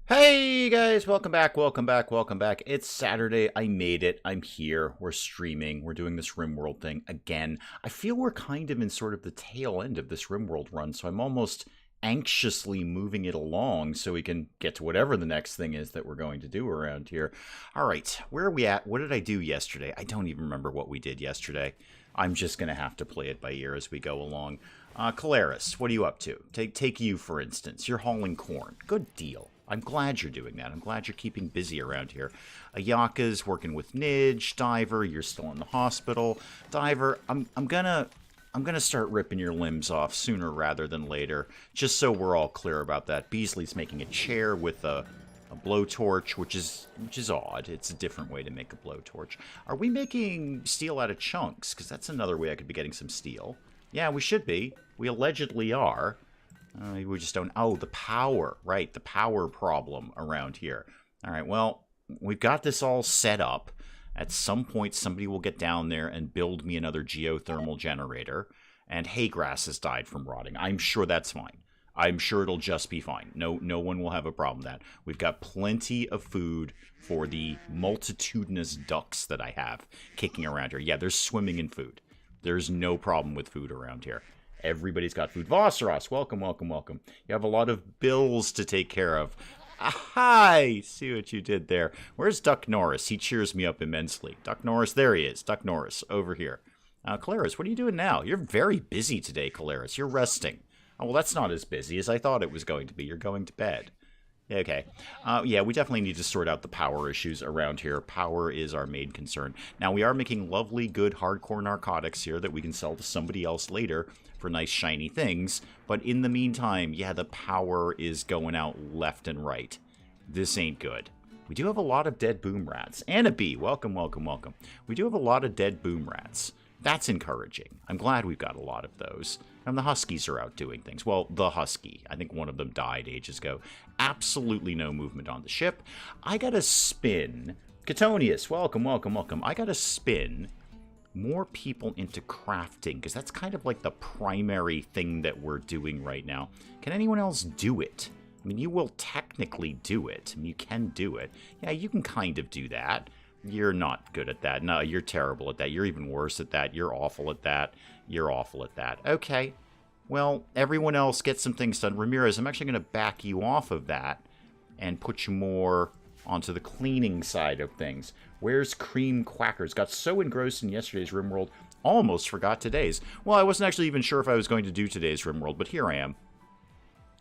Hey guys, welcome back, welcome back, welcome back. It's Saturday, I made it, I'm here, we're streaming, we're doing this RimWorld thing again. I feel we're kind of in sort of the tail end of this RimWorld run, so I'm almost anxiously moving it along so we can get to whatever the next thing is that we're going to do around here. Alright, where are we at? What did I do yesterday? I don't even remember what we did yesterday. I'm just going to have to play it by ear as we go along. Caleris, what are you up to? Take you, for instance. You're hauling corn. Good deal. I'm glad you're doing that. I'm glad you're keeping busy around here. Ayaka's working with Nidge. Diver, you're still in the hospital. Diver, I'm gonna start ripping your limbs off sooner rather than later, just so we're all clear about that. Beasley's making a chair with a blowtorch, which is odd. It's a different way to make a blowtorch. Are we making steel out of chunks? Because that's another way I could be getting some steel. Yeah, we should be. We allegedly are. We just don't... Oh, the power. Right, the power problem around here. All right, well, we've got this all set up. At some point, somebody will get down there and build me another geothermal generator. And hay grass has died from rotting. I'm sure that's fine. I'm sure it'll just be fine. No one will have a problem with that. We've got plenty of food for the multitudinous ducks that I have kicking around here. Yeah, there's swimming in food. There's no problem with food around here. Everybody's got food. Vosseros, welcome, welcome, welcome. You have a lot of bills to take care of. Hi! See what you did there. Where's Duck Norris? He cheers me up immensely. Duck Norris, there he is. Duck Norris, over here. Caleris, what are you doing now? You're very busy today, Caleris. You're resting. Oh, well, that's not as busy as I thought it was going to be. You're going to bed. Okay. Yeah, we definitely need to sort out the power issues around here. Power is our main concern. Now, we are making lovely, good, hardcore narcotics here that we can sell to somebody else later for nice, shiny things. But in the meantime, yeah, the power is going out left and right. This ain't good. We do have a lot of dead boom rats. And a bee. Welcome, welcome, welcome. We do have a lot of dead boom rats. That's encouraging. I'm glad we've got a lot of those. And the huskies are out doing things. Well, the husky. I think one of them died ages ago. Absolutely no movement on the ship. I gotta spin. Catonius, welcome, welcome, welcome. I gotta spin more people into crafting, because that's kind of like the primary thing that we're doing right now. Can anyone else do it? I mean, you will technically do it. I mean, you can do it. Yeah, you can kind of do that. You're not good at that. No, you're terrible at that. You're even worse at that. You're awful at that. You're awful at that. Okay. Well, everyone else gets some things done. Ramirez, I'm actually going to back you off of that and put you more onto the cleaning side of things. Where's Cream Quackers? Got so engrossed in yesterday's RimWorld, almost forgot today's. Well, I wasn't actually even sure if I was going to do today's RimWorld, but here I am.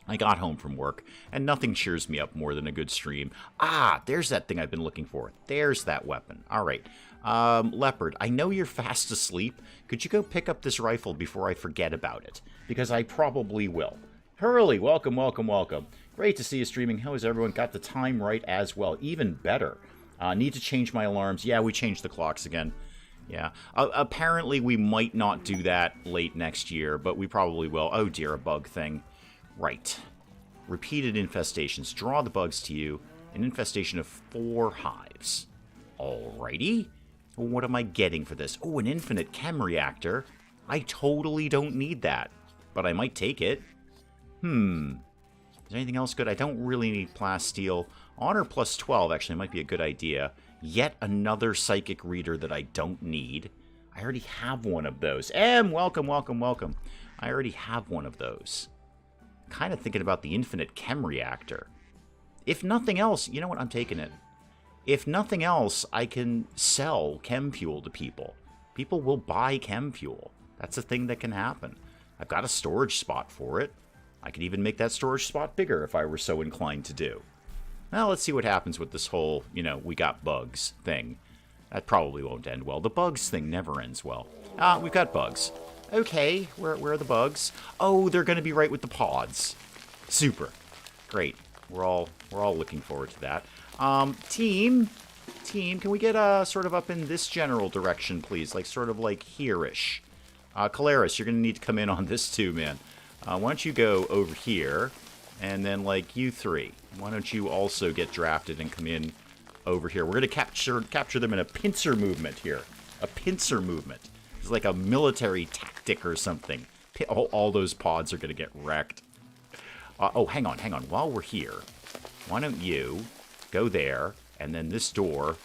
I got home from work, and nothing cheers me up more than a good stream. Ah, there's that thing I've been looking for. There's that weapon. All right. Leopard, I know you're fast asleep. Could you go pick up this rifle before I forget about it? Because I probably will. Hurley, welcome, welcome, welcome. Great to see you streaming. How has everyone got the time right as well? Even better. Need to change my alarms. Yeah, we changed the clocks again. Yeah. Apparently, we might not do that late next year, but we probably will. Oh dear, a bug thing. Right. Repeated infestations. Draw the bugs to you. An infestation of 4 hives. Alrighty. What am I getting for this? Oh, an infinite chem reactor. I totally don't need that. But I might take it. Is there anything else good? I don't really need plasteel. Honor plus 12 actually might be a good idea. Yet another psychic reader that I don't need. I already have one of those. Welcome, welcome, welcome. I already have one of those. Kind of thinking about the infinite chem reactor. If nothing else, you know what? I'm taking it. If nothing else, I can sell chem fuel to people. People will buy chem fuel. That's a thing that can happen. I've got a storage spot for it. I could even make that storage spot bigger if I were so inclined to do. Now let's see what happens with this whole, we got bugs thing. That probably won't end well. The bugs thing never ends well. We've got bugs. Okay, where are the bugs? Oh, they're going to be right with the pods. Super. Great. We're all looking forward to that. Team, can we get sort of up in this general direction, please? Sort of here-ish. Caleris, you're going to need to come in on this too, man. Why don't you go over here, and then you three. Why don't you also get drafted and come in over here? We're going to capture them in a pincer movement here. A pincer movement. It's like a military tactic or something. All those pods are going to get wrecked. Oh, hang on. While we're here, why don't you go there, and then this door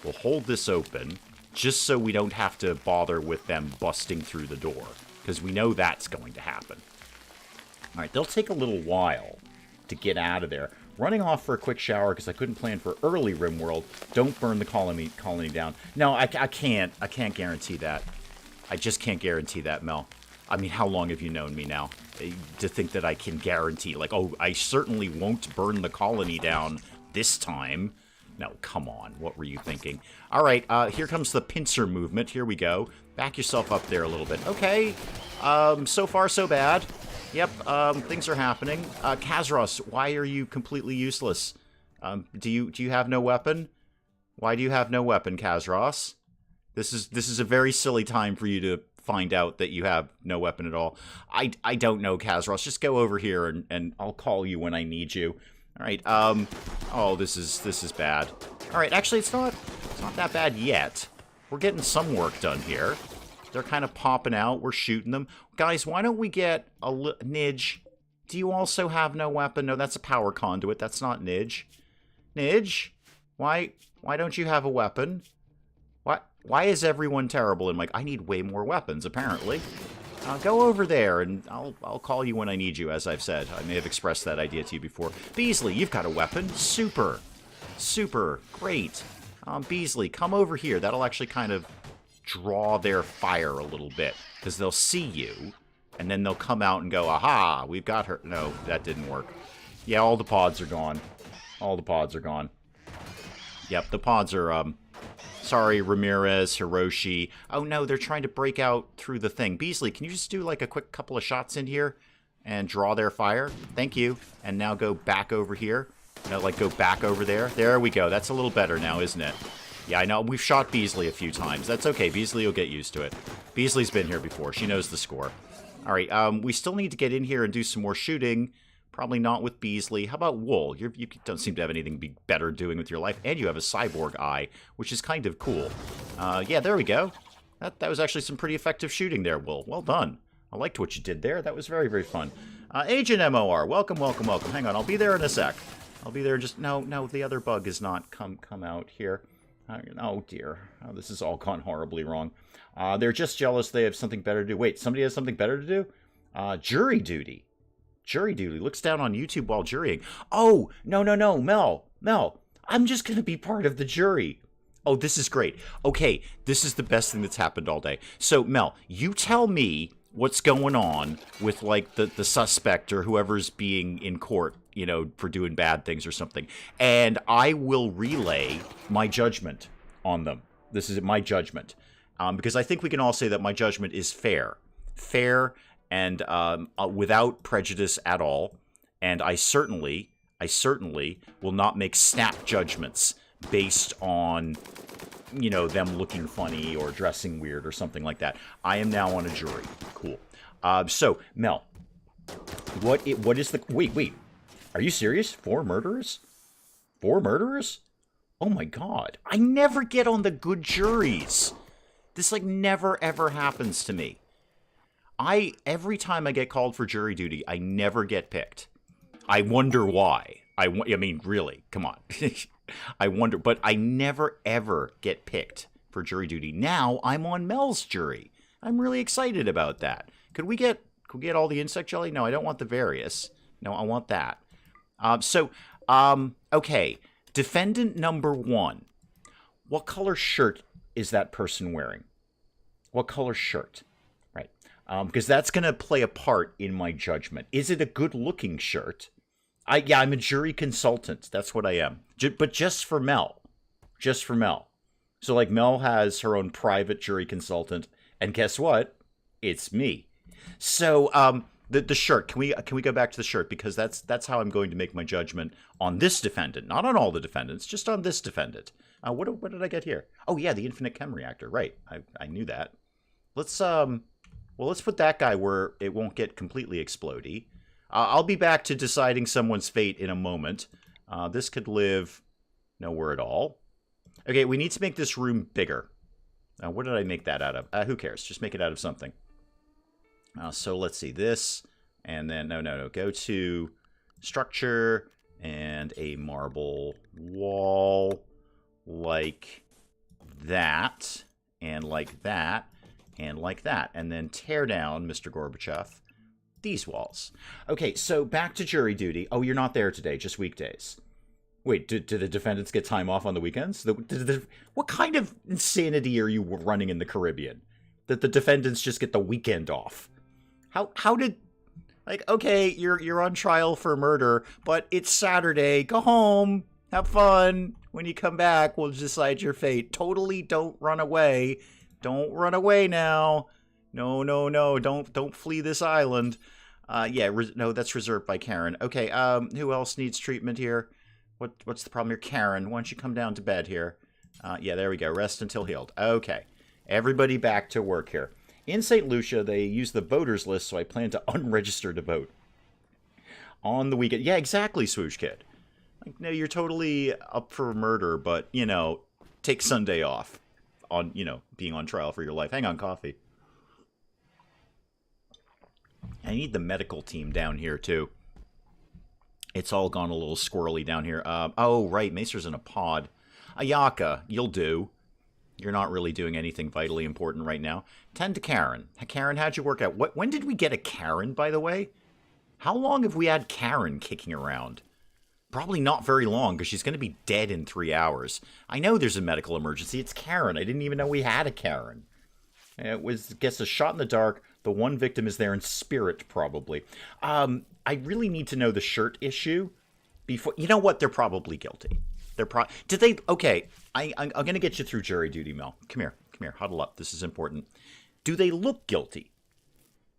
will hold this open, just so we don't have to bother with them busting through the door, because we know that's going to happen. All right, they'll take a little while to get out of there. Running off for a quick shower because I couldn't plan for early RimWorld. Don't burn the colony down. No, I can't. I can't guarantee that. I just can't guarantee that, Mel. I mean, how long have you known me now? To think that I can guarantee, like, oh, I certainly won't burn the colony down this time. No, come on. What were you thinking? All right, here comes the pincer movement. Here we go. Back yourself up there a little bit. Okay. So far, so bad. Yep, things are happening. Kazros, why are you completely useless? Do you have no weapon? Why do you have no weapon, Kazros? This is a very silly time for you to find out that you have no weapon at all. I don't know, Kazros. Just go over here and I'll call you when I need you. All right. Oh, this is bad. All right. Actually, it's not that bad yet. We're getting some work done here. They're kind of popping out. We're shooting them. Guys, why don't we get a Nidge? Do you also have no weapon? No, that's a power conduit. That's not Nidge. Nidge? Why don't you have a weapon? Why is everyone terrible? And like, I need way more weapons, apparently. Go over there, and I'll call you when I need you, as I've said. I may have expressed that idea to you before. Beasley, you've got a weapon. Super. Super. Great. Beasley, come over here. That'll actually kind of draw their fire a little bit, because they'll see you, and then they'll come out and go, aha, we've got her. No, that didn't work. Yeah, all the pods are gone. All the pods are gone. Yep, the pods are, sorry, Ramirez, Hiroshi. Oh, no, they're trying to break out through the thing. Beasley, can you just do, like, a quick couple of shots in here and draw their fire? Thank you. And now go back over here. No, like, go back over there. There we go. That's a little better now, isn't it? Yeah, I know. We've shot Beasley a few times. That's okay. Beasley will get used to it. Beasley's been here before. She knows the score. All right, we still need to get in here and do some more shooting. Probably not with Beasley. How about Wool? You don't seem to have anything be better doing with your life. And you have a cyborg eye, which is kind of cool. Yeah, there we go. That was actually some pretty effective shooting there, Wool. Well done. I liked what you did there. That was very, very fun. Agent MOR, welcome, welcome, welcome. Hang on, I'll be there in a sec. I'll be there just... No, the other bug is not come out here. Oh, dear. Oh, this has all gone horribly wrong. They're just jealous they have something better to do. Wait, somebody has something better to do? Jury duty. Jury duty. Looks down on YouTube while jurying. Oh, no, Mel. I'm just going to be part of the jury. Oh, this is great. Okay, this is the best thing that's happened all day. So, Mel, you tell me what's going on with, like, the suspect or whoever's being in court, you know, for doing bad things or something. And I will relay my judgment on them. This is my judgment. Because I think we can all say that my judgment is fair. Fair and without prejudice at all. And I certainly will not make snap judgments based on, you know, them looking funny or dressing weird or something like that. I am now on a jury. Cool. So, Mel, what is the... Wait. Are you serious? 4 murderers? 4 murderers? Oh my god. I never get on the good juries. This, like, never ever happens to me. Every time I get called for jury duty, I never get picked. I wonder why. I mean, really, come on. I wonder, but I never ever get picked for jury duty. Now I'm on Mel's jury. I'm really excited about that. Could we get all the insect jelly? No, I don't want the various. No, I want that. Okay. Defendant number 1. What color shirt is that person wearing? What color shirt? Right. Because that's going to play a part in my judgment. Is it a good-looking shirt? I'm a jury consultant. That's what I am. But just for Mel. Just for Mel. So, like, Mel has her own private jury consultant. And guess what? It's me. So, the shirt. Can we go back to the shirt? Because that's how I'm going to make my judgment on this defendant. Not on all the defendants, just on this defendant. What did I get here? Oh, yeah, the infinite chem reactor. Right. I knew that. Let's put that guy where it won't get completely explodey. I'll be back to deciding someone's fate in a moment. This could live nowhere at all. Okay, we need to make this room bigger. What did I make that out of? Who cares? Just make it out of something. So let's see. This, and then, no. Go to structure, and a marble wall like that, and like that, and like that. And then tear down, Mr. Gorbachev, these walls. Okay, so back to jury duty. Oh, you're not there today, just weekdays. Wait, do the defendants get time off on the weekends? What kind of insanity are you running in the Caribbean? That the defendants just get the weekend off? How did... Like, okay, you're on trial for murder, but it's Saturday. Go home. Have fun. When you come back, we'll decide your fate. Totally don't run away. Don't run away now. No. Don't flee this island. No, that's reserved by Karen. Okay, who else needs treatment here? What's the problem here? Karen, why don't you come down to bed here? Yeah, there we go. Rest until healed. Okay. Everybody back to work here. In St. Lucia, they use the voters list, so I plan to unregister to vote on the weekend. Yeah, exactly, Swoosh Kid. Like, no, you're totally up for murder, but, take Sunday off on, being on trial for your life. Hang on, coffee. I need the medical team down here, too. It's all gone a little squirrely down here. Oh, right, Macer's in a pod. Ayaka, you'll do. You're not really doing anything vitally important right now. Tend to Karen. Karen, how'd you work out? When did we get a Karen, by the way? How long have we had Karen kicking around? Probably not very long, because she's going to be dead in 3 hours. I know there's a medical emergency. It's Karen. I didn't even know we had a Karen. It was, guess, a shot in the dark. The one victim is there in spirit, probably. I really need to know the shirt issue before... You know what? They're probably guilty. Did they... Okay, I'm going to get you through jury duty, Mel. Come here, huddle up. This is important. Do they look guilty?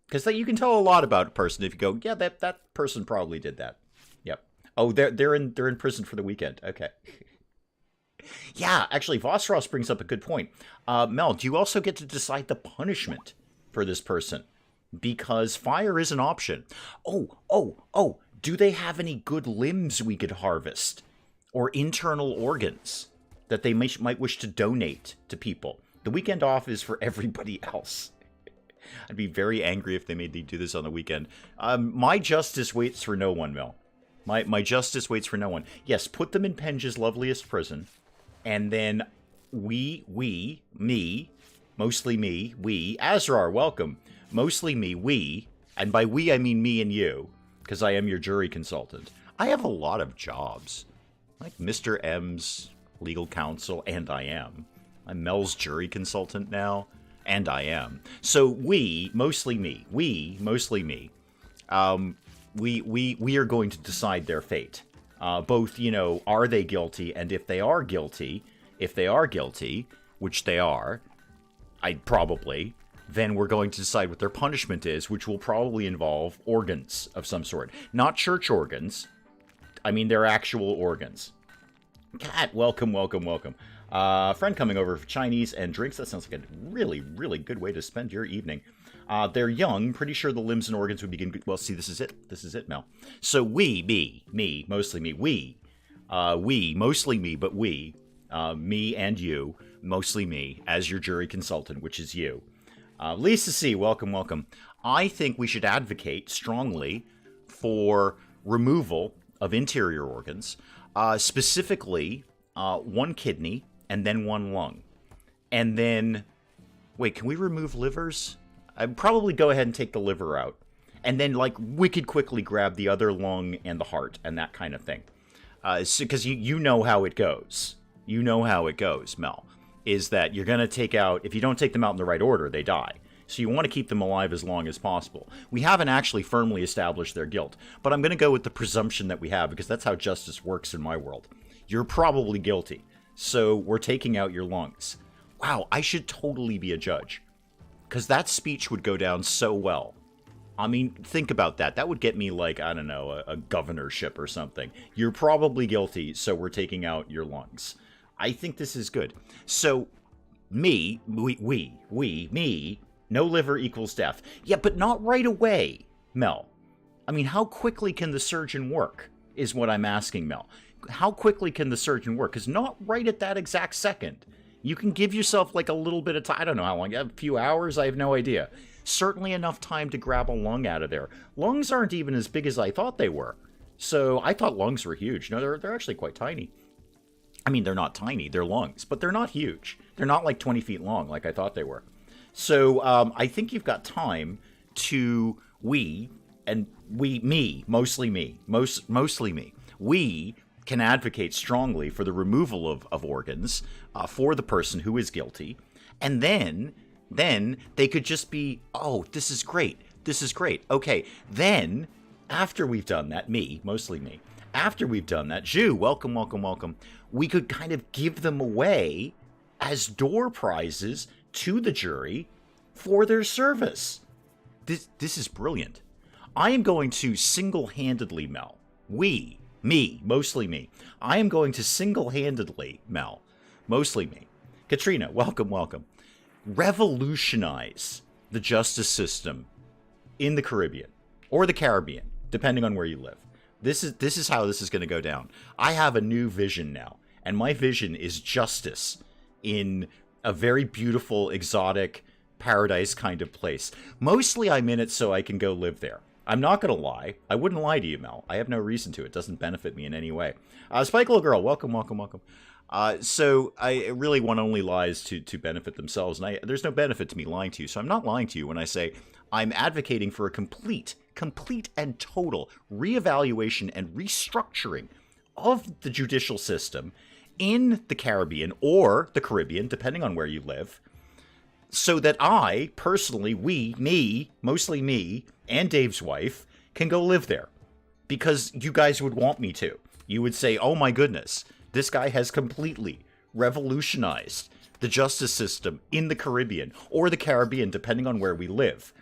Because you can tell a lot about a person if you go, yeah, that person probably did that. Yep. Oh, they're in prison for the weekend. Okay. Yeah, actually, Vosros brings up a good point. Mel, do you also get to decide the punishment for this person? Because fire is an option. Oh, do they have any good limbs we could harvest? Or internal organs that they might wish to donate to people? The weekend off is for everybody else. I'd be very angry if they made me do this on the weekend. My justice waits for no one, Mel. My justice waits for no one. Yes, put them in Penge's loveliest prison. And then me, mostly me, we, Azrar, welcome. Mostly me, we, and by we I mean me and you, because I am your jury consultant. I have a lot of jobs. Like Mr. M's legal counsel, and I am. I'm Mel's jury consultant now, and I am. So we, mostly me, we are going to decide their fate. Both, are they guilty, and if they are guilty, which they are, then we're going to decide what their punishment is, which will probably involve organs of some sort. Not church organs. I mean, they're actual organs. Cat, welcome. Friend coming over for Chinese and drinks. That sounds like a really, really good way to spend your evening. They're young. Pretty sure the limbs and organs would begin good. Well, see, this is it, Mel. So me, mostly me, mostly me, but me and you, mostly me, as your jury consultant, which is you. Lisa C., welcome. I think we should advocate strongly for removal of interior organs, specifically one kidney and then one lung. And then, wait, can we remove livers? I'd probably go ahead and take the liver out. And then, wicked quickly grab the other lung and the heart and that kind of thing. Because you know how it goes. You know how it goes, Mel. Is that you're going to take out, if you don't take them out in the right order, they die. So you want to keep them alive as long as possible. We haven't actually firmly established their guilt, but I'm going to go with the presumption that we have, because that's how justice works in my world. You're probably guilty, so we're taking out your lungs. Wow, I should totally be a judge, because that speech would go down so well. I mean, think about that. That would get me, a governorship or something. You're probably guilty, so we're taking out your lungs. I think this is good. So, me, no liver equals death. Yeah, but not right away, Mel. I mean, how quickly can the surgeon work, is what I'm asking, Mel. How quickly can the surgeon work? Because not right at that exact second. You can give yourself, a little bit of time. I don't know how long. A few hours? I have no idea. Certainly enough time to grab a lung out of there. Lungs aren't even as big as I thought they were. So I thought lungs were huge. No, they're actually quite tiny. I mean, they're not tiny, they're lungs, but they're not huge. They're not like 20 feet long like I thought they were. So I think you've got time to mostly me, we can advocate strongly for the removal of organs for the person who is guilty. And then they could just be, oh, this is great. This is great. Okay, then after we've done that, mostly me, after we've done that, Zhu, welcome, welcome, welcome, we could kind of give them away as door prizes to the jury for their service. This is brilliant. I am going to single-handedly, Mel, mostly me, I am going to single-handedly, Mel, mostly me, Katrina, welcome, welcome, revolutionize the justice system in the Caribbean, or the Caribbean, depending on where you live. This is how this is going to go down. I have a new vision now, and my vision is justice in a very beautiful, exotic, paradise kind of place. Mostly I'm in it so I can go live there. I'm not going to lie. I wouldn't lie to you, Mel. I have no reason to. It doesn't benefit me in any way. Spike Little Girl, welcome, welcome, welcome. So I really want only lies to benefit themselves, and there's no benefit to me lying to you. So I'm not lying to you when I say I'm advocating for a complete and total reevaluation and restructuring of the judicial system in the Caribbean or the Caribbean, depending on where you live, so that I, personally, mostly me, and Dave's wife, can go live there. Because you guys would want me to. You would say, oh my goodness, this guy has completely revolutionized the justice system in the Caribbean, or the Caribbean, depending on where we live.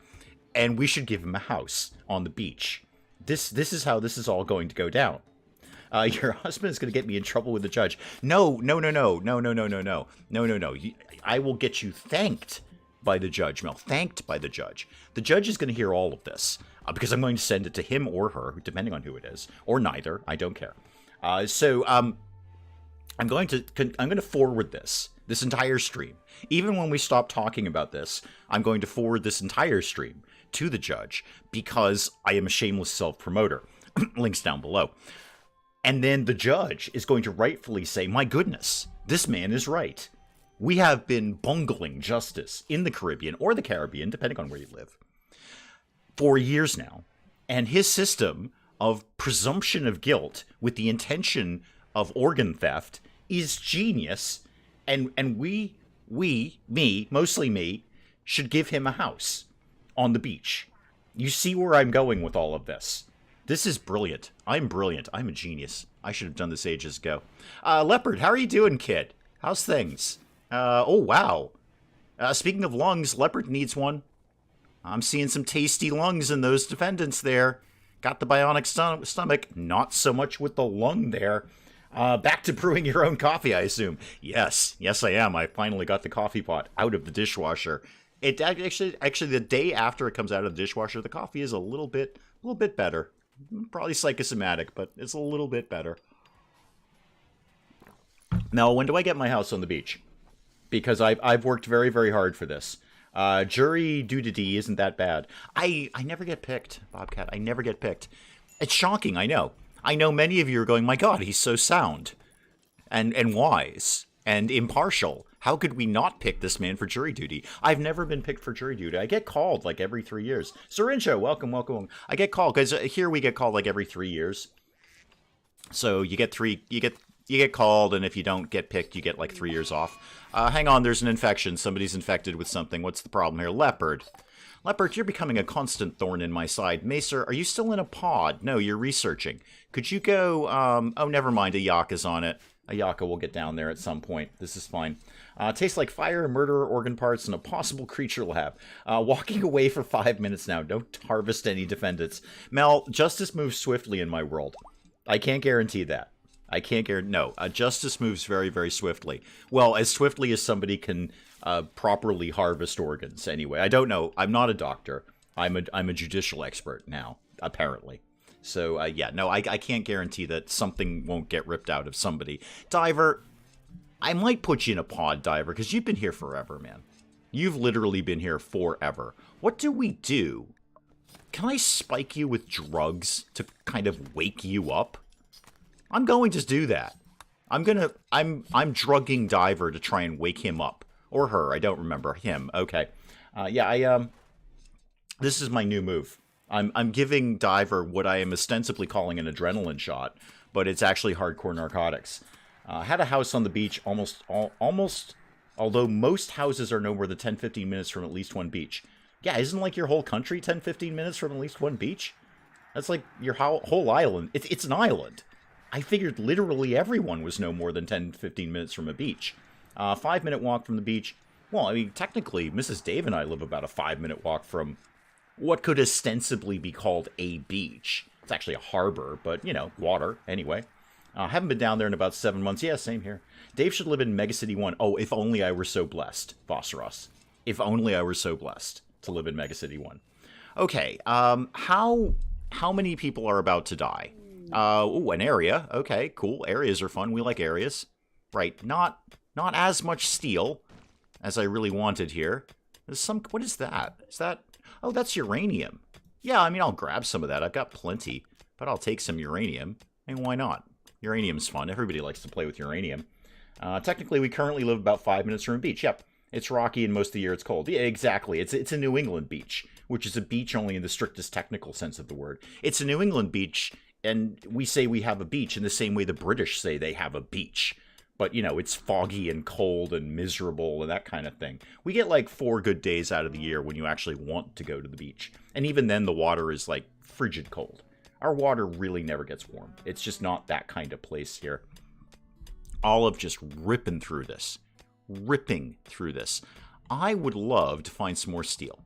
And we should give him a house on the beach. This is how this is all going to go down. Your husband is going to get me in trouble with the judge. No. I will get you thanked by the judge, Mel. Thanked by the judge. The judge is going to hear all of this because I'm going to send it to him or her, depending on who it is, or neither. I don't care. So I'm going to forward this entire stream. Even when we stop talking about this, I'm going to forward this entire stream to the judge because I am a shameless self-promoter. Links down below. And then the judge is going to rightfully say, my goodness, this man is right. We have been bungling justice in the Caribbean or the Caribbean, depending on where you live, for years now. And his system of presumption of guilt with the intention of organ theft is genius. And we, mostly me, should give him a house on the beach. You see where I'm going with all of this. This is brilliant. I'm brilliant. I'm a genius. I should have done this ages ago. Leopard, how are you doing, kid? How's things? Oh, wow. Speaking of lungs, Leopard needs one. I'm seeing some tasty lungs in those defendants there. Got the bionic stomach. Not so much with the lung there. Back to brewing your own coffee, I assume. Yes, I am. I finally got the coffee pot out of the dishwasher. It actually the day after it comes out of the dishwasher, the coffee is a little bit better. Probably psychosomatic, but it's a little bit better. Now, when do I get my house on the beach? Because I've worked very, very hard for this. Jury duty isn't that bad. I never get picked, Bobcat. I never get picked. It's shocking, I know. I know many of you are going, my God, he's so sound and wise and impartial. How could we not pick this man for jury duty? I've never been picked for jury duty. I get called like every 3 years. Syringa, welcome, welcome. I get called because here we get called like every 3 years. So you get called, and if you don't get picked, you get like 3 years off. Hang on, there's an infection. Somebody's infected with something. What's the problem here? Leopard, you're becoming a constant thorn in my side. Macer, are you still in a pod? No, you're researching. Could you go? Oh, never mind. Ayaka's on it. Ayaka will get down there at some point. This is fine. Tastes like fire, murderer, organ parts, and a possible creature lab. Walking away for 5 minutes now. Don't harvest any defendants. Mel, justice moves swiftly in my world. I can't guarantee that. I can't guarantee. No, justice moves very, very swiftly. Well, as swiftly as somebody can properly harvest organs. Anyway, I don't know. I'm not a doctor. I'm a judicial expert now, apparently. So yeah, no, I can't guarantee that something won't get ripped out of somebody. Diver, I might put you in a pod, Diver, because you've been here forever, man. You've literally been here forever. What do we do Can I spike you with drugs to kind of wake you up? I'm going to do that. I'm drugging Diver to try and wake him up. Or her, I don't remember. Him, okay. This is my new move. I'm giving Diver what I am ostensibly calling an adrenaline shot, but it's actually hardcore narcotics. Had a house on the beach almost, although most houses are no more than 10-15 minutes from at least one beach. Yeah, isn't like your whole country 10-15 minutes from at least one beach? That's like your whole island. It's an island. I figured literally everyone was no more than 10-15 minutes from a beach. 5-minute walk from the beach. Well, I mean, technically, Mrs. Dave and I live about a 5-minute walk from what could ostensibly be called a beach. It's actually a harbor, but, you know, water, anyway. Haven't been down there in about 7 months. Yeah, same here. Dave should live in Megacity 1. Oh, if only I were so blessed, Phosphorus. If only I were so blessed to live in Megacity 1. Okay, how many people are about to die? Ooh, an area. Okay, cool. Areas are fun. We like areas. Right, not as much steel as I really wanted here. There's some... What is that? Is that... Oh, that's uranium. Yeah, I mean, I'll grab some of that. I've got plenty, but I'll take some uranium. I mean, why not? Uranium's fun. Everybody likes to play with uranium. Technically, we currently live about 5 minutes from a beach. Yep, it's rocky and most of the year it's cold. Yeah, exactly. It's a New England beach, which is a beach only in the strictest technical sense of the word. It's a New England beach, and we say we have a beach in the same way the British say they have a beach. But, you know, it's foggy and cold and miserable and that kind of thing. We get like 4 good days out of the year when you actually want to go to the beach. And even then, the water is like frigid cold. Our water really never gets warm. It's just not that kind of place here. Olive just ripping through this. Ripping through this. I would love to find some more steel.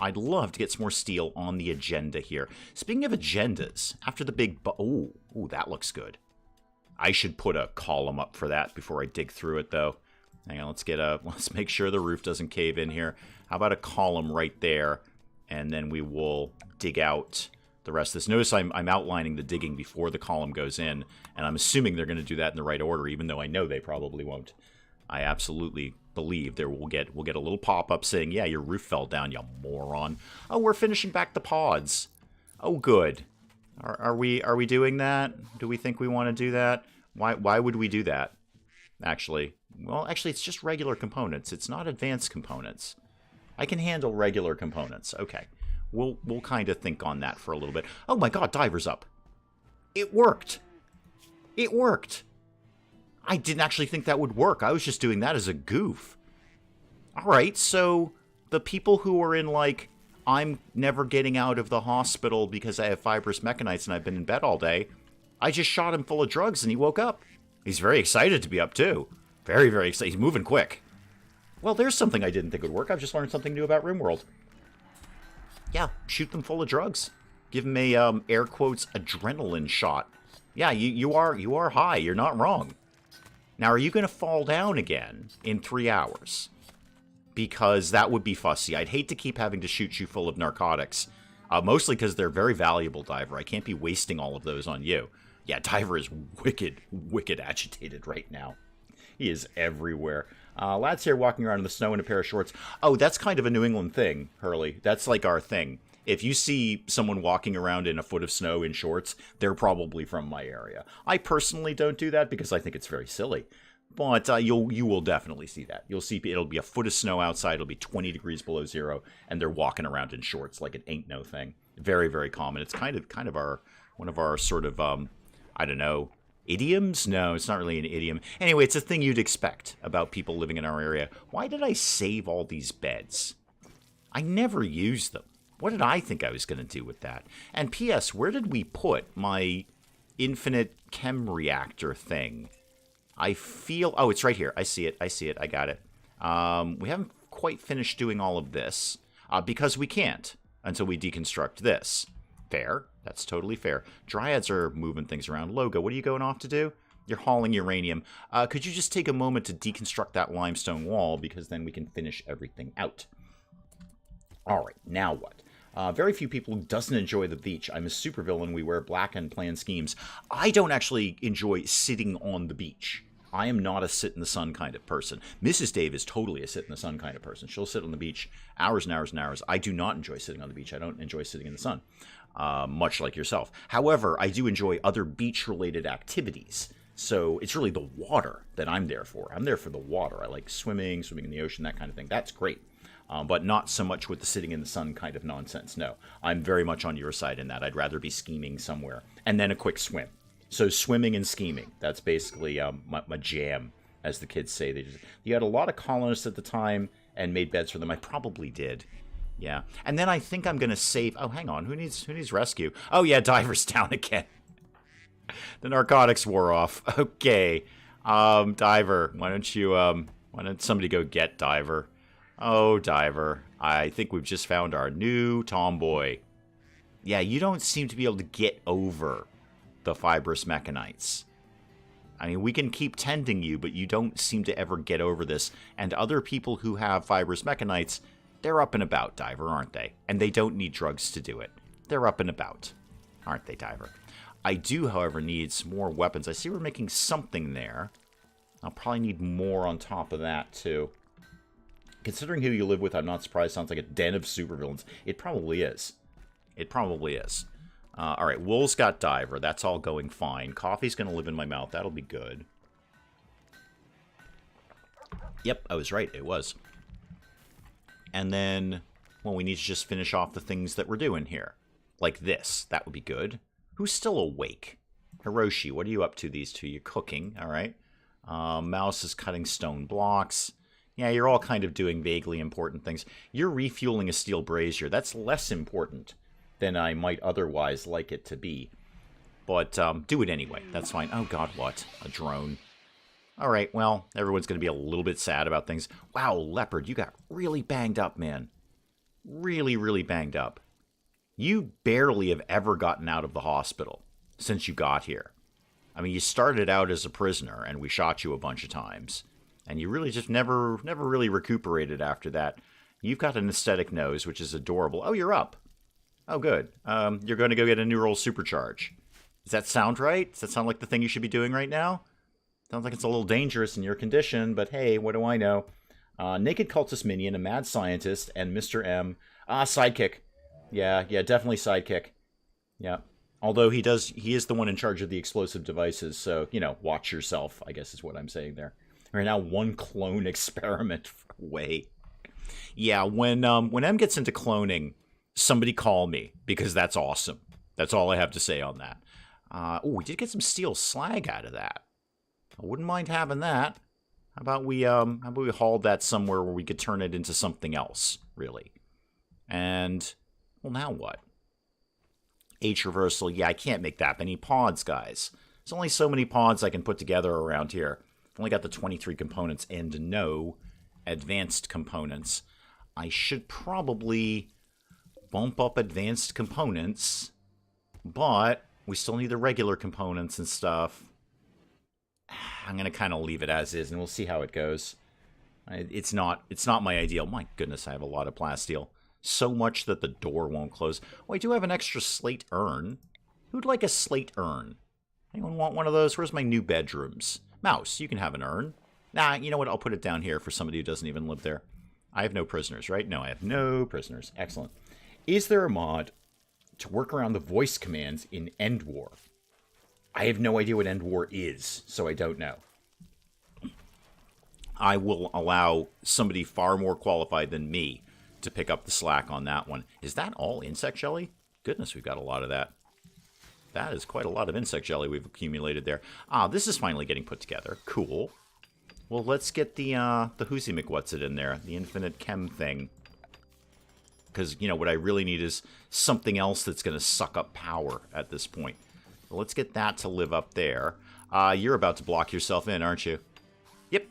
I'd love to get some more steel on the agenda here. Speaking of agendas, after the big... Ooh, that looks good. I should put a column up for that before I dig through it, though. Hang on, let's make sure the roof doesn't cave in here. How about a column right there, and then we will dig out the rest of this. Notice I'm outlining the digging before the column goes in, and I'm assuming they're going to do that in the right order, even though I know they probably won't. I absolutely believe we'll get a little pop-up saying, yeah, your roof fell down, you moron. Oh, we're finishing back the pods. Oh, good. Are we doing that? Do we think we want to do that? Why would we do that? Actually, well, it's just regular components. It's not advanced components. I can handle regular components. Okay. We'll kind of think on that for a little bit. Oh my god, Diver's up. It worked. It worked. I didn't actually think that would work. I was just doing that as a goof. Alright, so the people who are in, like, I'm never getting out of the hospital because I have fibrous mechanites and I've been in bed all day, I just shot him full of drugs and he woke up. He's very excited to be up, too. Very, very excited. He's moving quick. Well, there's something I didn't think would work. I've just learned something new about RimWorld. Yeah, shoot them full of drugs. Give them a, air quotes, adrenaline shot. Yeah, you are high. You're not wrong. Now, are you going to fall down again in 3 hours? Because that would be fussy. I'd hate to keep having to shoot you full of narcotics. Mostly because they're very valuable, Diver. I can't be wasting all of those on you. Yeah, Diver is wicked, wicked agitated right now. He is everywhere. Lad's here walking around in the snow in a pair of shorts. Oh, that's kind of a New England thing, Hurley. That's like our thing. If you see someone walking around in a foot of snow in shorts, they're probably from my area. I personally don't do that because I think it's very silly. But you will definitely see that. You'll see it'll be a foot of snow outside. It'll be 20 degrees below zero, and they're walking around in shorts like it ain't no thing. Very, very common. It's kind of our one of our sort of I don't know, idioms? No, it's not really an idiom. Anyway, it's a thing you'd expect about people living in our area. Why did I save all these beds? I never used them. What did I think I was going to do with that? And P.S., where did we put my infinite chem reactor thing? I feel... Oh, it's right here. I see it. I got it. We haven't quite finished doing all of this because we can't until we deconstruct this. Fair. That's totally fair. Dryads are moving things around. Logo, what are you going off to do? You're hauling uranium. Could you just take a moment to deconstruct that limestone wall because then we can finish everything out. All right, now what? Very few people who doesn't enjoy the beach. I'm a supervillain. We wear black and plan schemes. I don't actually enjoy sitting on the beach. I am not a sit-in-the-sun kind of person. Mrs. Dave is totally a sit-in-the-sun kind of person. She'll sit on the beach hours and hours and hours. I do not enjoy sitting on the beach. I don't enjoy sitting in the sun, much like yourself. However, I do enjoy other beach-related activities. So it's really the water that I'm there for. I'm there for the water. I like swimming in the ocean, that kind of thing. That's great. But not so much with the sitting in the sun kind of nonsense. No, I'm very much on your side in that. I'd rather be scheming somewhere. And then a quick swim. So swimming and scheming. That's basically my jam, as the kids say. You had a lot of colonists at the time and made beds for them. I probably did. Yeah. And then I think I'm going to save... Oh, hang on. Who needs rescue? Oh, yeah, Diver's down again. The narcotics wore off. Okay. Diver, why don't somebody go get Diver? Oh, Diver. I think we've just found our new tomboy. Yeah, you don't seem to be able to get over the fibrous mechanites. I mean, we can keep tending you, but you don't seem to ever get over this. And other people who have fibrous mechanites, they're up and about, Diver, aren't they? And they don't need drugs to do it. They're up and about, aren't they, Diver? I do, however, need some more weapons. I see we're making something there. I'll probably need more on top of that, too. Considering who you live with, I'm not surprised. Sounds like a den of supervillains. It probably is. It probably is. All right, Wool's got Diver. That's all going fine. Coffee's going to live in my mouth. That'll be good. Yep, I was right. It was. And then, well, we need to just finish off the things that we're doing here. Like this. That would be good. Who's still awake? Hiroshi, what are you up to these two? You're cooking, all right. Mouse is cutting stone blocks. Yeah, you're all kind of doing vaguely important things. You're refueling a steel brazier. That's less important than I might otherwise like it to be. But do it anyway. That's fine. Oh, God, what? A drone. All right, well, everyone's going to be a little bit sad about things. Wow, Leopard, you got really banged up, man. Really, really banged up. You barely have ever gotten out of the hospital since you got here. I mean, you started out as a prisoner, and we shot you a bunch of times. And you really just never really recuperated after that. You've got an aesthetic nose, which is adorable. Oh, you're up. Oh, good. You're going to go get a neural supercharge. Does that sound right? Does that sound like the thing you should be doing right now? Sounds like it's a little dangerous in your condition, but hey, what do I know? Naked cultist minion, a mad scientist, and Mr. M. Sidekick. Yeah, definitely sidekick. Yeah. Although he is the one in charge of the explosive devices, so, you know, watch yourself, I guess is what I'm saying there. We're now one clone experiment away. Yeah, when M gets into cloning, somebody call me, because that's awesome. That's all I have to say on that. Oh, we did get some steel slag out of that. I wouldn't mind having that. How about we hauled that somewhere where we could turn it into something else, really. And, well, now what? H reversal. Yeah, I can't make that many pods, guys. There's only so many pods I can put together around here. I've only got the 23 components and no advanced components. I should probably bump up advanced components, but we still need the regular components and stuff. I'm going to kind of leave it as is, and we'll see how it goes. It's not my ideal. My goodness, I have a lot of plasteel. So much that the door won't close. Oh, I do have an extra slate urn. Who'd like a slate urn? Anyone want one of those? Where's my new bedrooms? Mouse, you can have an urn. Nah, you know what? I'll put it down here for somebody who doesn't even live there. I have no prisoners, right? No, I have no prisoners. Excellent. Is there a mod to work around the voice commands in End War? I have no idea what End War is, so I don't know. I will allow somebody far more qualified than me to pick up the slack on that one. Is that all insect jelly? Goodness, we've got a lot of that. That is quite a lot of insect jelly we've accumulated there. Ah, this is finally getting put together. Cool. Well, let's get the Whoozy McWhat's-it in there, the infinite chem thing. Because, you know, what I really need is something else that's going to suck up power at this point. So let's get that to live up there. You're about to block yourself in, aren't you? Yep.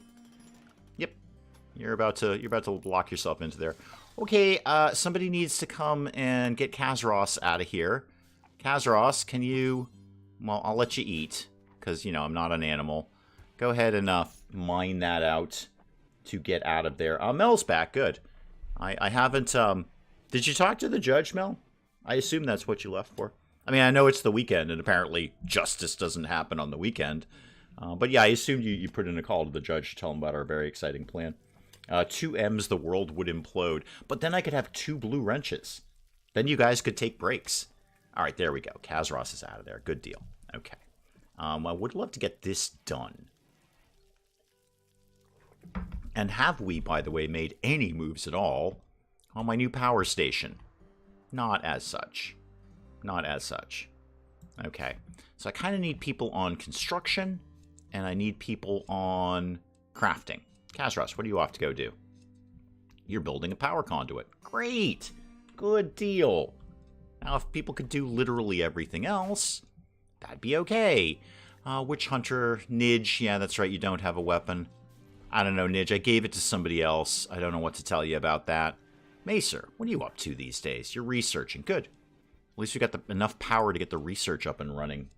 You're about to block yourself into there. Okay, somebody needs to come and get Kazros out of here. Kazros, can you... Well, I'll let you eat, because, you know, I'm not an animal. Go ahead and mine that out to get out of there. Mel's back, good. I haven't... Did you talk to the judge, Mel? I assume that's what you left for. I mean, I know it's the weekend, and apparently justice doesn't happen on the weekend. But yeah, I assumed you put in a call to the judge to tell him about our very exciting plan. 2Ms, the world would implode. But then I could have 2 blue wrenches. Then you guys could take breaks. All right, there we go. Kazros is out of there. Good deal. Okay. I would love to get this done. And have we, by the way, made any moves at all on my new power station? Not as such. Not as such. Okay. So I kind of need people on construction, and I need people on crafting. Kazros, what are you off to go do? You're building a power conduit. Great! Good deal. Now, if people could do literally everything else, that'd be okay. Witch Hunter, Nidge, yeah, that's right, you don't have a weapon. I don't know, Nidge, I gave it to somebody else. I don't know what to tell you about that. Macer, what are you up to these days? You're researching. Good. At least we got enough power to get the research up and running.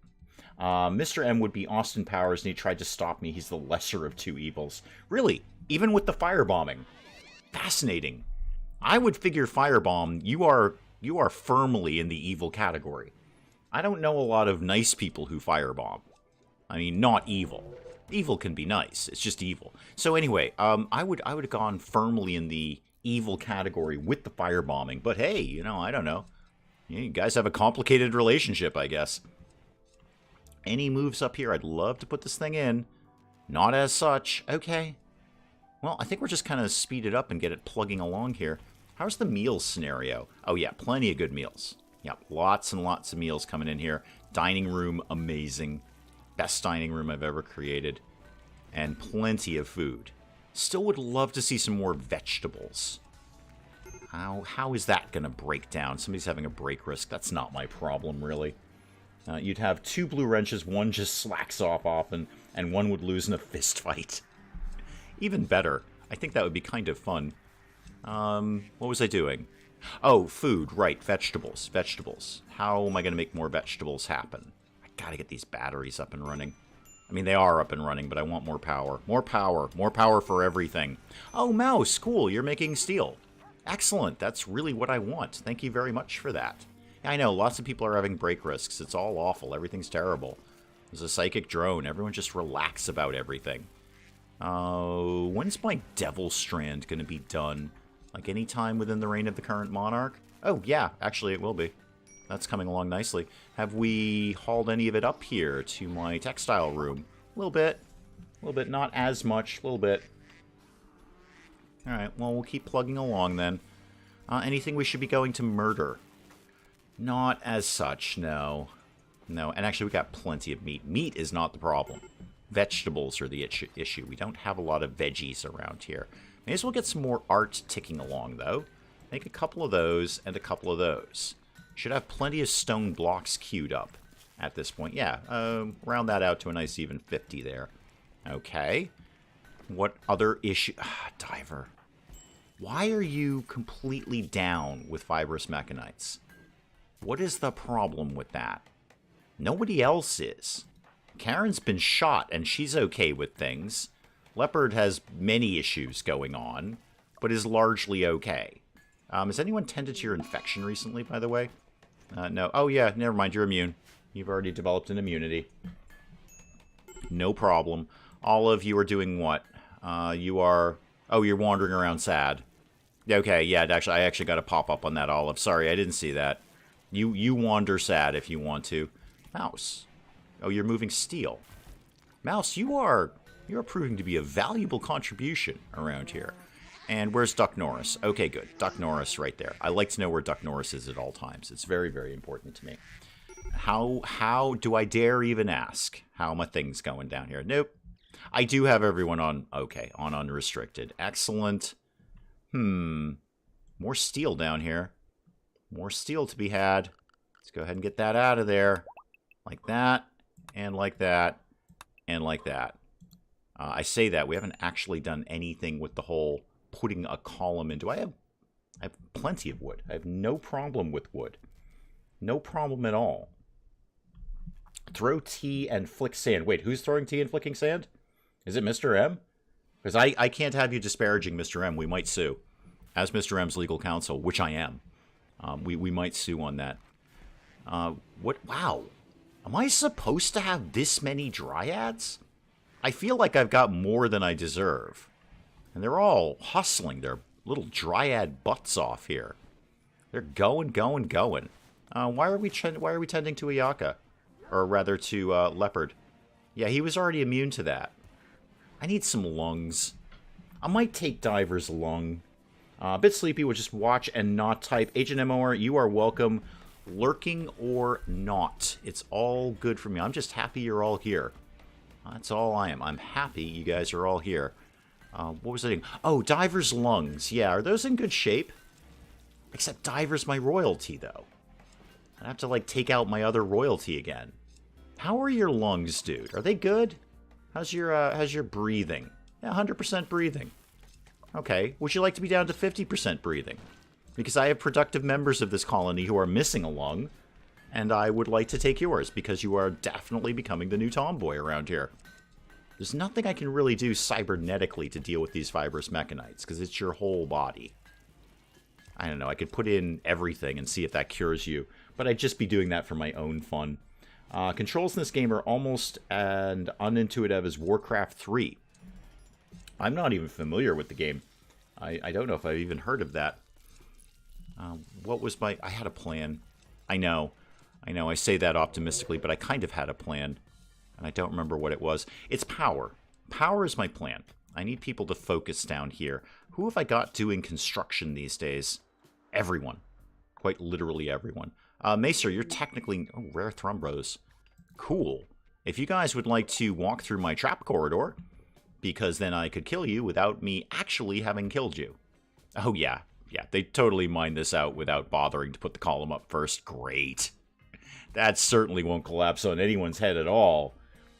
Mr. M would be Austin Powers, and he tried to stop me. He's the lesser of 2 evils. Really? Even with the firebombing? Fascinating. I would figure firebomb, you are firmly in the evil category. I don't know a lot of nice people who firebomb. I mean, not evil. Evil can be nice. It's just evil. So anyway, I would have gone firmly in the evil category with the firebombing. But hey, you know, I don't know. You guys have a complicated relationship, I guess. Any moves up here? I'd love to put this thing in. Not as such. Okay. Well, I think we're just kind of speed it up and get it plugging along here. How's the meals scenario? Oh yeah, plenty of good meals. Yeah, lots and lots of meals coming in here. Dining room, amazing. Best dining room I've ever created. And plenty of food. Still would love to see some more vegetables. How is that going to break down? Somebody's having a break risk. That's not my problem, really. You'd have 2 blue wrenches. One just slacks off often, and one would lose in a fist fight. Even better. I think that would be kind of fun. What was I doing? Oh, food. Right, vegetables. Vegetables. How am I going to make more vegetables happen? I gotta get these batteries up and running. I mean, they are up and running, but I want more power. More power. More power for everything. Oh, Mouse. Cool. You're making steel. Excellent. That's really what I want. Thank you very much for that. Yeah, I know. Lots of people are having break risks. It's all awful. Everything's terrible. There's a psychic drone. Everyone just relax about everything. When's my Devil Strand going to be done? Like any time within the reign of the current monarch? Oh, yeah. Actually, it will be. That's coming along nicely. Have we hauled any of it up here to my textile room? A little bit. A little bit. Not as much. A little bit. Alright, well, we'll keep plugging along then. Anything we should be going to murder? Not as such, no. No, and actually we got plenty of meat. Meat is not the problem. Vegetables are the issue. We don't have a lot of veggies around here. May as well get some more art ticking along, though. Make a couple of those and a couple of those. Should have plenty of stone blocks queued up at this point. Yeah, round that out to a nice even 50 there. Okay. What other issue? Diver. Why are you completely down with fibrous mechanites? What is the problem with that? Nobody else is. Karen's been shot, and she's okay with things. Leopard has many issues going on, but is largely okay. Has anyone tended to your infection recently, by the way? No. Oh, yeah, never mind. You're immune. You've already developed an immunity. No problem. All of you are doing what? You are... Oh, you're wandering around sad. Okay, yeah, I actually got a pop-up on that, Olive. Sorry, I didn't see that. You wander sad if you want to. Mouse. Oh, you're moving steel. Mouse, you're proving to be a valuable contribution around here. And where's Duck Norris? Okay, good. Duck Norris right there. I like to know where Duck Norris is at all times. It's very, very important to me. How do I dare even ask how my thing's going down here? Nope. I do have everyone on, okay, on unrestricted. Excellent. More steel down here. More steel to be had. Let's go ahead and get that out of there. Like that, and like that, and like that. I say that. We haven't actually done anything with the whole putting a column into... I have plenty of wood. I have no problem with wood. No problem at all. Throw tea and flick sand. Wait, who's throwing tea and flicking sand? Is it Mr. M? Because I can't have you disparaging Mr. M. We might sue. As Mr. M's legal counsel, which I am. We might sue on that. What? Wow. Am I supposed to have this many dryads? I feel like I've got more than I deserve. And they're all hustling their little dryad butts off here. They're going. Why are we tending to Ayaka? Or rather to Leopard. Yeah, he was already immune to that. I need some lungs. I might take Diver's lung. A bit sleepy, we'll just watch and not type. Agent MOR, you are welcome. Lurking or not. It's all good for me. I'm just happy you're all here. That's all I am. I'm happy you guys are all here. What was I doing? Oh, Diver's lungs. Yeah, are those in good shape? Except Diver's my royalty, though. I'd have to, like, take out my other royalty again. How are your lungs, dude? Are they good? How's your breathing? Yeah, 100% breathing. Okay, would you like to be down to 50% breathing? Because I have productive members of this colony who are missing a lung, and I would like to take yours, because you are definitely becoming the new tomboy around here. There's nothing I can really do cybernetically to deal with these fibrous mechanites, because it's your whole body. I don't know, I could put in everything and see if that cures you, but I'd just be doing that for my own fun. Controls in this game are almost as unintuitive as Warcraft 3. I'm not even familiar with the game. I don't know if I've even heard of that. What was my... I had a plan. I know, I say that optimistically, but I kind of had a plan. And I don't remember what it was. It's power. Power is my plan. I need people to focus down here. Who have I got doing construction these days? Everyone. Quite literally everyone. Macer, you're technically... Oh, rare thrumbos. Cool. If you guys would like to walk through my trap corridor, because then I could kill you without me actually having killed you. Oh, yeah. Yeah, they totally mined this out without bothering to put the column up first. Great. That certainly won't collapse on anyone's head at all.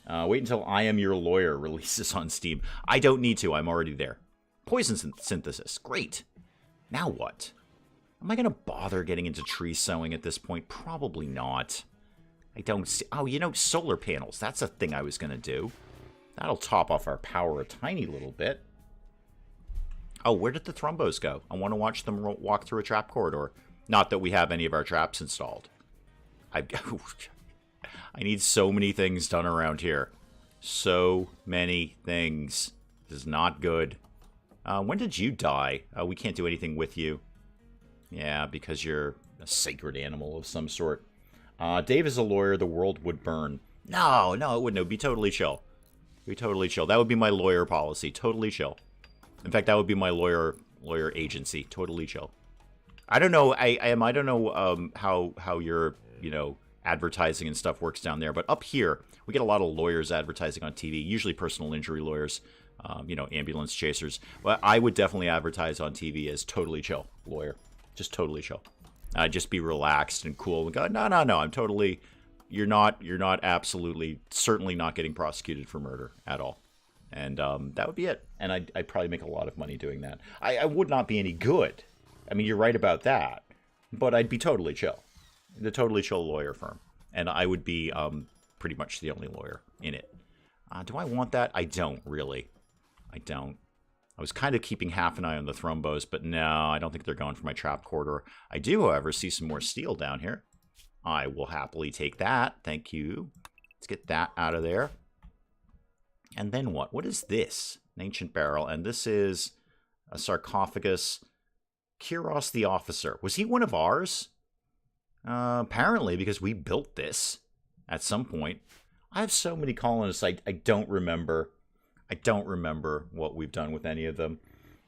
Wait until I Am Your Lawyer releases on Steam. I don't need to. I'm already there. Poison synthesis. Great. Now what? Am I going to bother getting into tree sowing at this point? Probably not. I don't see... Oh, you know, solar panels. That's a thing I was going to do. That'll top off our power a tiny little bit. Oh, where did the thrumbos go? I want to watch them walk through a trap corridor. Not that we have any of our traps installed. I need so many things done around here. So many things. This is not good. When did you die? We can't do anything with you. Yeah, because you're a sacred animal of some sort. Dave is a lawyer. The world would burn. No, it wouldn't. It would be totally chill. It would be totally chill. That would be my lawyer policy. Totally chill. In fact, that would be my lawyer agency. Totally chill. I don't know. I don't know how your advertising and stuff works down there, but up here we get a lot of lawyers advertising on TV. Usually personal injury lawyers, ambulance chasers. Well, I would definitely advertise on TV as totally chill lawyer. Just totally chill. Just be relaxed and cool and go, no, I'm totally, you're not absolutely, certainly not getting prosecuted for murder at all. And that would be it. And I'd probably make a lot of money doing that. I would not be any good. I mean, you're right about that. But I'd be totally chill. The totally chill lawyer firm. And I would be pretty much the only lawyer in it. Do I want that? I don't, really. I don't. I was kind of keeping half an eye on the thrumbos, but no, I don't think they're going for my trap corridor. I do, however, see some more steel down here. I will happily take that. Thank you. Let's get that out of there. And then what? What is this? An ancient barrel. And this is a sarcophagus. Kiros the officer. Was he one of ours? Apparently, because we built this at some point. I have so many colonists, I don't remember. I don't remember what we've done with any of them.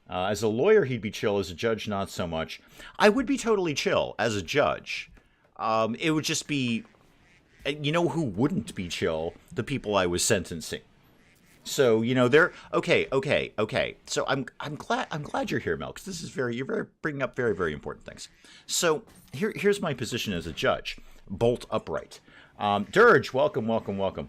As a lawyer, he'd be chill. As a judge, not so much. I would be totally chill as a judge. It would just be... You know who wouldn't be chill? The people I was sentencing. So, they're... Okay. So I'm glad you're here, Mel, because this is you're bringing up very, very important things. So, here's my position as a judge. Bolt upright. Dirge, welcome.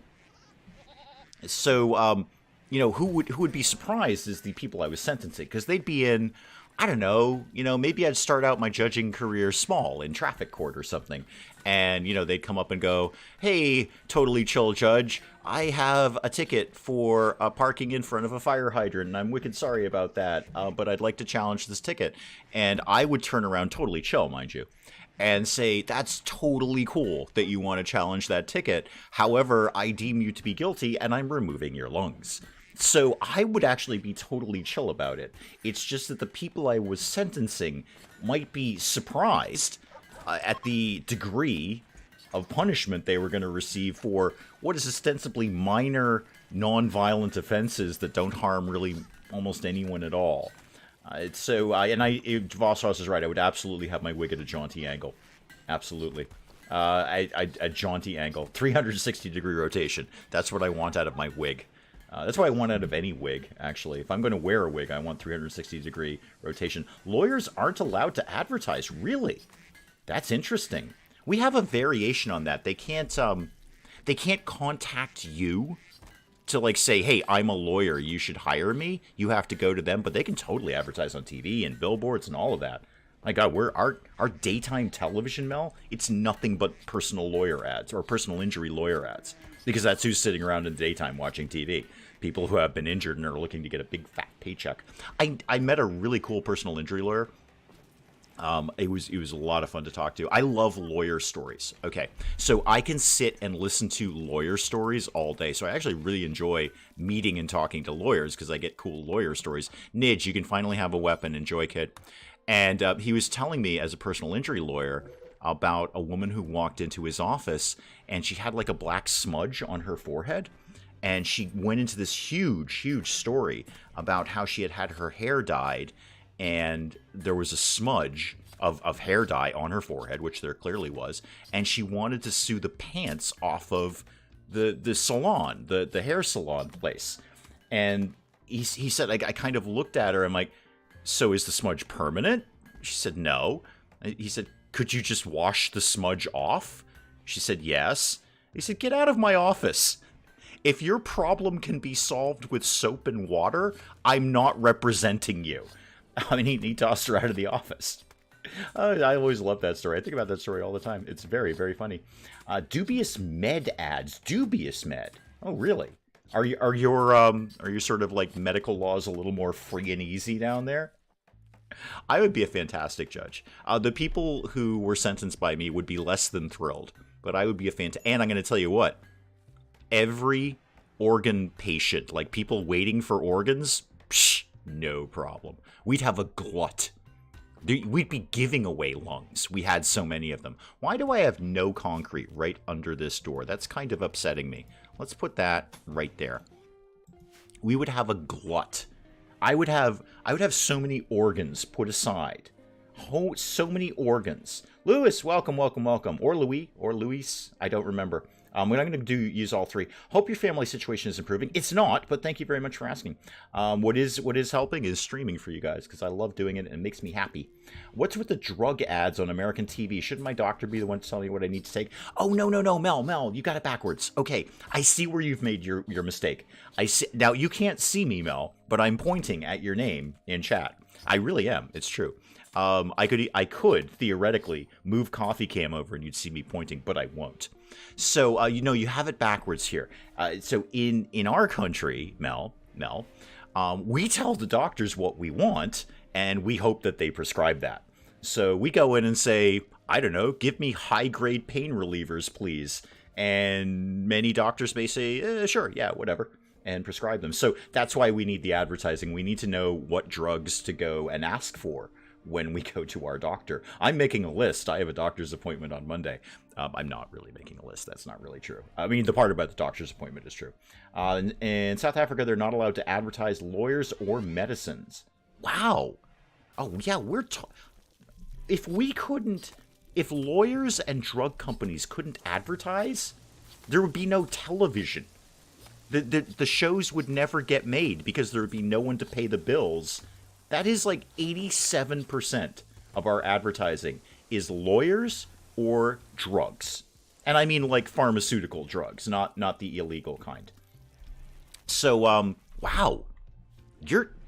So, who would be surprised is the people I was sentencing, because they'd be in, I don't know, maybe I'd start out my judging career small in traffic court or something, and, they'd come up and go, hey, totally chill judge, I have a ticket for parking in front of a fire hydrant, and I'm wicked sorry about that, but I'd like to challenge this ticket, and I would turn around totally chill, mind you, and say, that's totally cool that you want to challenge that ticket. However, I deem you to be guilty and I'm removing your lungs. So I would actually be totally chill about it. It's just that the people I was sentencing might be surprised at the degree of punishment they were going to receive for what is ostensibly minor, non-violent offenses that don't harm really almost anyone at all. Vosshaus is right. I would absolutely have my wig at a jaunty angle. Absolutely. A jaunty angle. 360-degree rotation. That's what I want out of my wig. That's what I want out of any wig, actually. If I'm going to wear a wig, I want 360-degree rotation. Lawyers aren't allowed to advertise. Really? That's interesting. We have a variation on that. They can't contact you to, like, say, hey, I'm a lawyer, you should hire me. You have to go to them, but they can totally advertise on TV and billboards and all of that. My God, our daytime television, Mel, it's nothing but personal lawyer ads or personal injury lawyer ads, because that's who's sitting around in the daytime watching TV. People who have been injured and are looking to get a big fat paycheck. I met a really cool personal injury lawyer. It was a lot of fun to talk to. I love lawyer stories. Okay, so I can sit and listen to lawyer stories all day. So I actually really enjoy meeting and talking to lawyers because I get cool lawyer stories. Nidge, you can finally have a weapon. Enjoy, kid. And he was telling me, as a personal injury lawyer, about a woman who walked into his office and she had like a black smudge on her forehead. And she went into this huge story about how she had her hair dyed, and there was a smudge of hair dye on her forehead, which there clearly was, and she wanted to sue the pants off of the salon, the hair salon place. And he said, I kind of looked at her, I'm like, so is the smudge permanent? She said, no. He said, could you just wash the smudge off? She said, yes. He said, get out of my office. If your problem can be solved with soap and water, I'm not representing you. I mean, he tossed her out of the office. I always love that story. I think about that story all the time. It's very, very funny. Dubious med ads. Dubious med. Oh, really? Are your sort of like medical laws a little more free and easy down there? I would be a fantastic judge. The people who were sentenced by me would be less than thrilled, but I would be a fantastic. And I'm going to tell you what. Every organ patient, like people waiting for organs, psh, no problem. We'd have a glut. We'd be giving away lungs. We had so many of them. Why do I have no concrete right under this door? That's kind of upsetting me. Let's put that right there. We would have a glut. I would have so many organs put aside. Oh, so many organs. Louis, welcome. Or Luis, I don't remember. We're not going to use all three. Hope your family situation is improving. It's not, but thank you very much for asking. What is helping is streaming for you guys, because I love doing it and it makes me happy. What's with the drug ads on American TV? Shouldn't my doctor be the one to tell me what I need to take? Oh, no, Mel, you got it backwards. Okay, I see where you've made your mistake. I see. Now, you can't see me, Mel, but I'm pointing at your name in chat. I really am. It's true. I could theoretically move CoffeeCam over and you'd see me pointing, but I won't. So, you have it backwards here. So in our country, Mel, we tell the doctors what we want, and we hope that they prescribe that. So we go in and say, I don't know, give me high-grade pain relievers, please. And many doctors may say, sure, yeah, whatever, and prescribe them. So that's why we need the advertising. We need to know what drugs to go and ask for when we go to our doctor. I'm making a list. I have a doctor's appointment on Monday. I'm not really making a list. That's not really true. I mean, the part about the doctor's appointment is true. In South Africa, they're not allowed to advertise lawyers or medicines. Wow. Oh, yeah, if lawyers and drug companies couldn't advertise, there would be no television. The shows would never get made because there would be no one to pay the bills. That is like 87% of our advertising is lawyers or drugs. And I mean like pharmaceutical drugs, not the illegal kind. So, wow.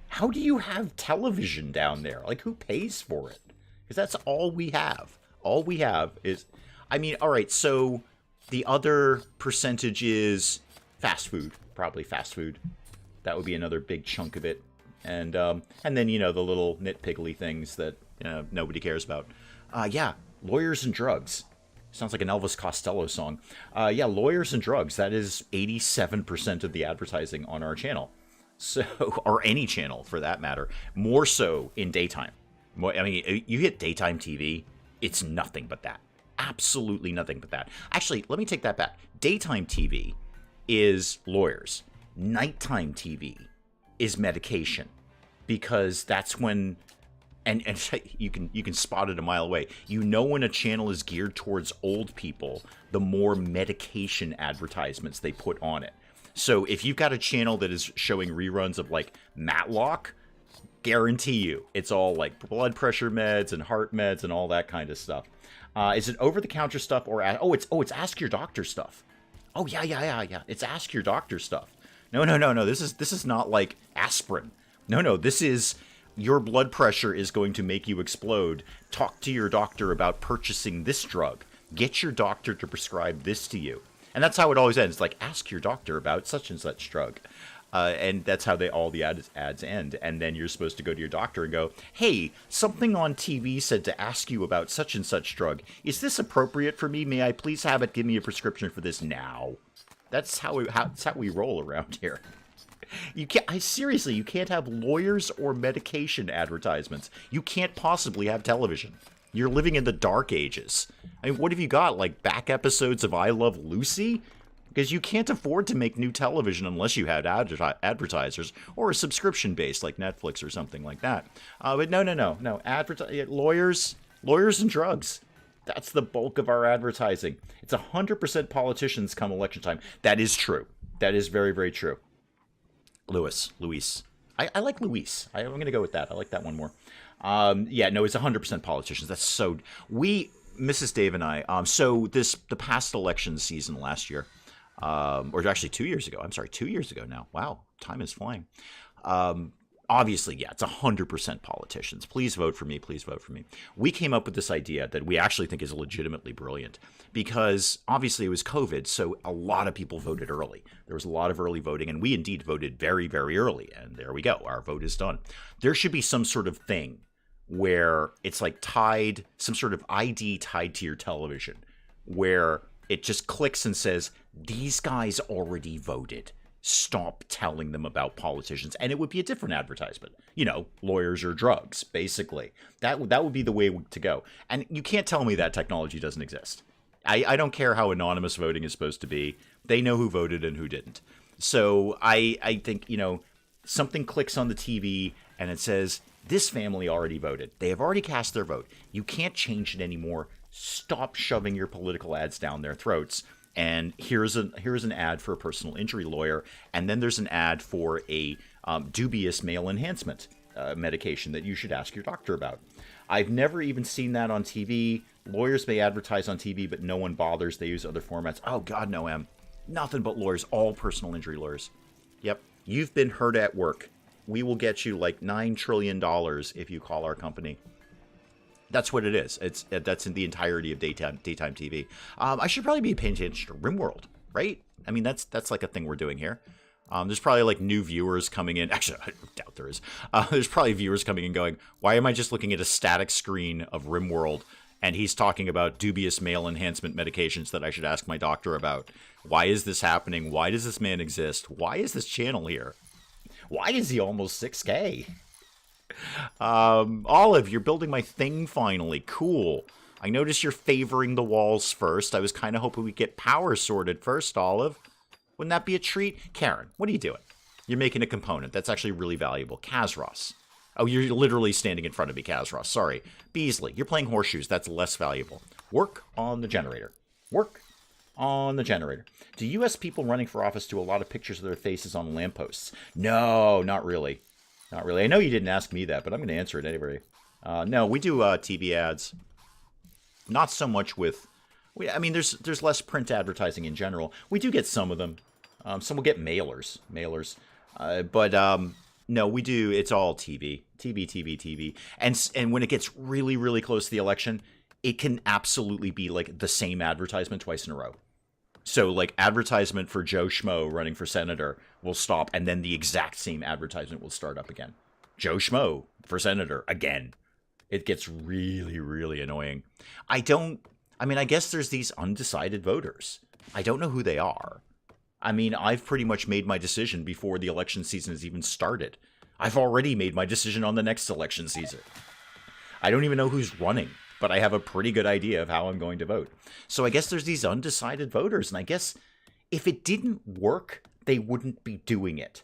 How do you have television down there? Like, who pays for it? Because that's all we have. All we have is, I mean, all right, so the other percentage is fast food, probably fast food. That would be another big chunk of it. And then, the little nitpiggly things that nobody cares about. Yeah, Lawyers and drugs. Sounds like an Elvis Costello song. Yeah, lawyers and drugs. That is 87% of the advertising on our channel. So, or any channel for that matter. More so in daytime. I mean, you hit daytime TV, it's nothing but that. Absolutely nothing but that. Actually, let me take that back. Daytime TV is lawyers. Nighttime TV is medication. Because that's when... And you can spot it a mile away. You know when a channel is geared towards old people, the more medication advertisements they put on it. So if you've got a channel that is showing reruns of like Matlock, guarantee you it's all like blood pressure meds and heart meds and all that kind of stuff. Is it over-the-counter stuff or it's ask your doctor stuff? Oh yeah. It's ask your doctor stuff. No. This is not like aspirin. No. This is your blood pressure is going to make you explode. Talk to your doctor about purchasing this drug. Get your doctor to prescribe this to you. And that's how it always ends. Like, ask your doctor about such and such drug. And that's how all the ads end. And then you're supposed to go to your doctor and go, hey, something on TV said to ask you about such and such drug. Is this appropriate for me? May I please have it? Give me a prescription for this now. That's how we roll around here. You can't. Seriously, you can't have lawyers or medication advertisements. You can't possibly have television. You're living in the dark ages. I mean, what have you got? Like back episodes of I Love Lucy? Because you can't afford to make new television unless you had advertisers or a subscription base like Netflix or something like that. But no. Lawyers and drugs. That's the bulk of our advertising. It's 100% politicians come election time. That is true. That is very, very true. Luis. I like Luis. I'm going to go with that. I like that one more. Yeah, no, it's 100% politicians. That's so... Mrs. Dave and I, so the past election season last year, or actually 2 years ago. I'm sorry, 2 years ago now. Wow, time is flying. Obviously, yeah, it's 100% politicians. Please vote for me. Please vote for me. We came up with this idea that we actually think is legitimately brilliant because obviously it was COVID, so a lot of people voted early. There was a lot of early voting, and we indeed voted very, very early. And there we go. Our vote is done. There should be some sort of thing where it's like tied, some sort of ID tied to your television, where it just clicks and says, these guys already voted. Stop telling them about politicians. And it would be a different advertisement. You know, lawyers or drugs, basically. That would be the way to go. And you can't tell me that technology doesn't exist. I don't care how anonymous voting is supposed to be. They know who voted and who didn't. So I think, you know, something clicks on the TV and it says, this family already voted. They have already cast their vote. You can't change it anymore. Stop shoving your political ads down their throats. And here's an ad for a personal injury lawyer, and then there's an ad for a dubious male enhancement medication that you should ask your doctor about. I've never even seen that on TV. Lawyers may advertise on TV, but no one bothers. They use other formats. Oh, God, no, Em. Nothing but lawyers, all personal injury lawyers. Yep, you've been hurt at work. We will get you like $9 trillion if you call our company. That's what it is. That's in the entirety of daytime TV. I should probably be paying attention to RimWorld, right? I mean, that's like a thing we're doing here. There's probably like new viewers coming in. Actually, I doubt there is. There's probably viewers coming in going, why am I just looking at a static screen of RimWorld and he's talking about dubious male enhancement medications that I should ask my doctor about? Why is this happening? Why does this man exist? Why is this channel here? Why is he almost 6K? Olive, you're building my thing finally. Cool. I notice you're favoring the walls first. I was kind of hoping we'd get power sorted first, Olive. Wouldn't that be a treat? Karen, what are you doing? You're making a component. That's actually really valuable. Kazros. Oh, you're literally standing in front of me, Kazros. Sorry. Beasley, you're playing horseshoes. That's less valuable. Work on the generator. Work on the generator. Do U.S. people running for office do a lot of pictures of their faces on lampposts? No, not really. Not really. I know you didn't ask me that, but I'm going to answer it anyway. No, we do TV ads. Not so much with... I mean, there's less print advertising in general. We do get some of them. Some will get mailers. But no, we do... It's all TV. TV. And when it gets really, really close to the election, it can absolutely be like the same advertisement twice in a row. So, like, advertisement for Joe Schmo running for senator will stop, and then the exact same advertisement will start up again. Joe Schmo for senator again. It gets really, really annoying. I guess there's these undecided voters. I don't know who they are. I mean, I've pretty much made my decision before the election season has even started. I've already made my decision on the next election season. I don't even know who's running, but I have a pretty good idea of how I'm going to vote. So I guess there's these undecided voters, and I guess if it didn't work, they wouldn't be doing it.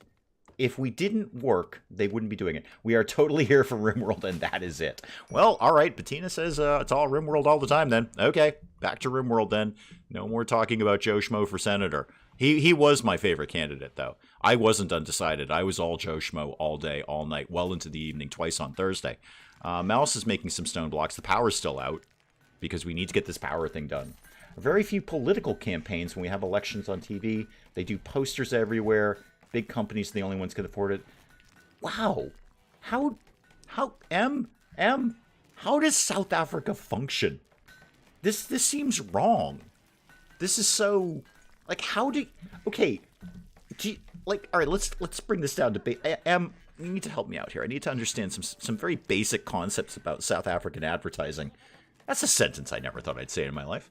If we didn't work, they wouldn't be doing it. We are totally here for RimWorld, and that is it. Well, all right, Bettina says it's all RimWorld all the time then. Okay, back to RimWorld then. No more talking about Joe Schmo for senator. He was my favorite candidate, though. I wasn't undecided. I was all Joe Schmo all day, all night, well into the evening, twice on Thursday. Mouse is making some stone blocks. The power's still out because we need to get this power thing done. Very few political campaigns when we have elections on TV. They do posters everywhere. Big companies are the only ones can afford it. Wow. How does South Africa function? This seems wrong. This is so, like, okay, all right, let's bring this down to, you need to help me out here. I need to understand some very basic concepts about South African advertising. That's a sentence I never thought I'd say in my life.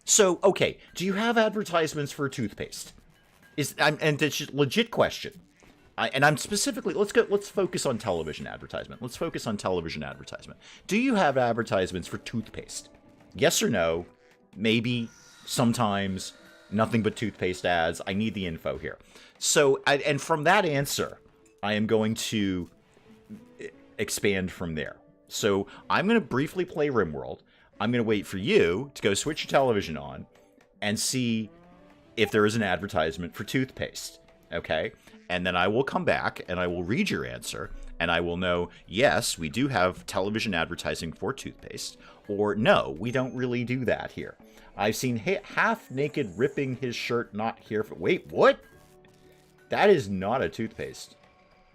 So, okay, do you have advertisements for toothpaste? And it's a legit question. And I'm specifically, let's focus on television advertisement. Let's focus on television advertisement. Do you have advertisements for toothpaste? Yes or no? Maybe, sometimes, nothing but toothpaste ads. I need the info here. So, and from that answer, I am going to expand from there. So I'm going to briefly play RimWorld. I'm going to wait for you to go switch your television on and see if there is an advertisement for toothpaste. Okay? And then I will come back and I will read your answer and I will know, yes, we do have television advertising for toothpaste, or no, we don't really do that here. I've seen half naked ripping his shirt, not here for... Wait, what? That is not a toothpaste